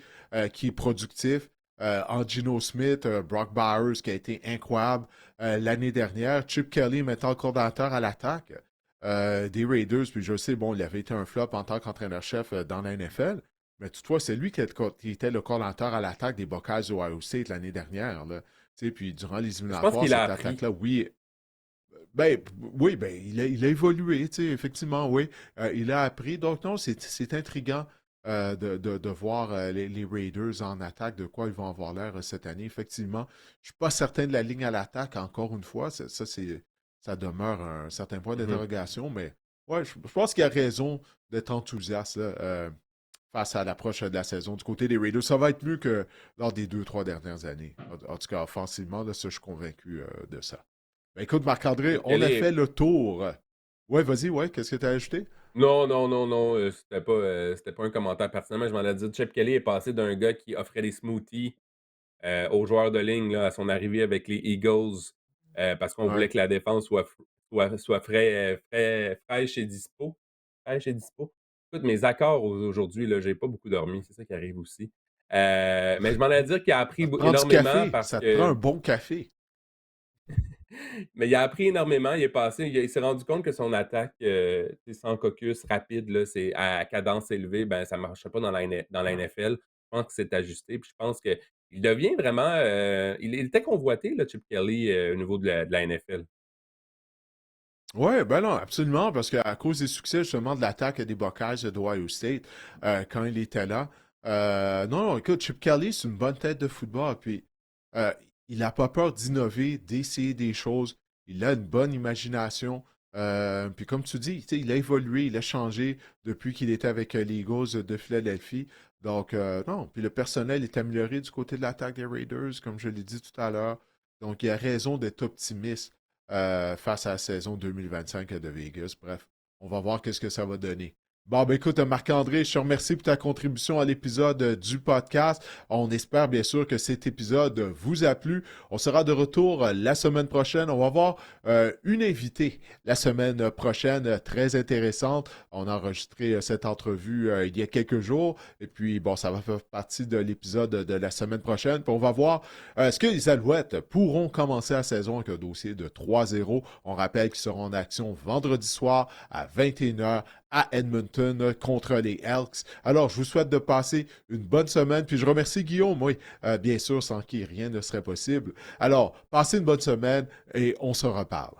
qui est productif. En Geno Smith, Brock Bowers qui a été incroyable l'année dernière. Chip Kelly maintenant coordinateur à l'attaque des Raiders. Puis je sais, bon, il avait été un flop en tant qu'entraîneur-chef dans la NFL. Mais toutefois, c'est lui qui était le coordinateur à l'attaque des Buckeyes d'Ohio State l'année dernière. Là. Tu sais, puis durant les Je pense éliminatoires, qu'il a cette appris. attaque-là, oui, ben, oui, ben, il a évolué, tu sais, effectivement, oui. Il a appris. Donc, non, c'est intriguant de voir les Raiders en attaque, de quoi ils vont avoir l'air cette année. Effectivement, je suis pas certain de la ligne à l'attaque, encore une fois. Ça demeure un certain point Mmh. d'interrogation, mais ouais, je pense qu'il y a raison d'être enthousiaste là, face à l'approche de la saison. Du côté des Raiders, ça va être mieux que lors des 2, 3 dernières années. En tout cas, offensivement, là, ça, je suis convaincu de ça. Ben, écoute, Marc-André, Chip on a Kelly fait le tour. Ouais, vas-y, ouais, qu'est-ce que tu as ajouté? non, non, non, non, c'était pas un commentaire personnel, mais je m'en ai dit Chip Kelly est passé d'un gars qui offrait des smoothies aux joueurs de ligne là, à son arrivée avec les Eagles, parce qu'on Ouais. voulait que la défense soit fraîche et dispo. Fraîche et dispo. Écoute, mes accords aujourd'hui, là, j'ai pas beaucoup dormi, c'est ça qui arrive aussi. Mais je m'en allais dire qu'il a appris Ça te prend du énormément café. parce Ça te prend que un bon café. mais il a appris énormément. Il s'est rendu compte que son attaque, tu sais, sans caucus, rapide, là, c'est à cadence élevée, ben, ça ne marchait pas dans la NFL. Je pense qu'il s'est ajusté, puis je pense qu'il devient vraiment, il était convoité, là, Chip Kelly, au niveau de la NFL. Ouais, ben non, absolument, parce qu'à cause des succès justement de l'attaque des Buckeyes de Ohio State, quand il était là, non, non, écoute, Chip Kelly, c'est une bonne tête de football, puis euh, il n'a pas peur d'innover, d'essayer des choses, il a une bonne imagination, puis comme tu dis, tu sais, il a évolué, il a changé depuis qu'il était avec les Eagles de Philadelphie, donc non, puis le personnel est amélioré du côté de l'attaque des Raiders, comme je l'ai dit tout à l'heure, donc il a raison d'être optimiste face à la saison 2025 de Vegas. Bref, on va voir qu'est-ce que ça va donner. Bon, ben écoute, Marc-André, je te remercie pour ta contribution à l'épisode du podcast. On espère bien sûr que cet épisode vous a plu. On sera de retour la semaine prochaine. On va avoir une invitée la semaine prochaine, très intéressante. On a enregistré cette entrevue il y a quelques jours. Et puis, bon, ça va faire partie de l'épisode de la semaine prochaine. Puis on va voir est-ce que les Alouettes pourront commencer la saison avec un dossier de 3-0. On rappelle qu'ils seront en action vendredi soir à 21h à Edmonton contre les Elks. Alors, je vous souhaite de passer une bonne semaine, puis je remercie Guillaume, oui, bien sûr, sans qui rien ne serait possible. Alors, passez une bonne semaine et on se reparle.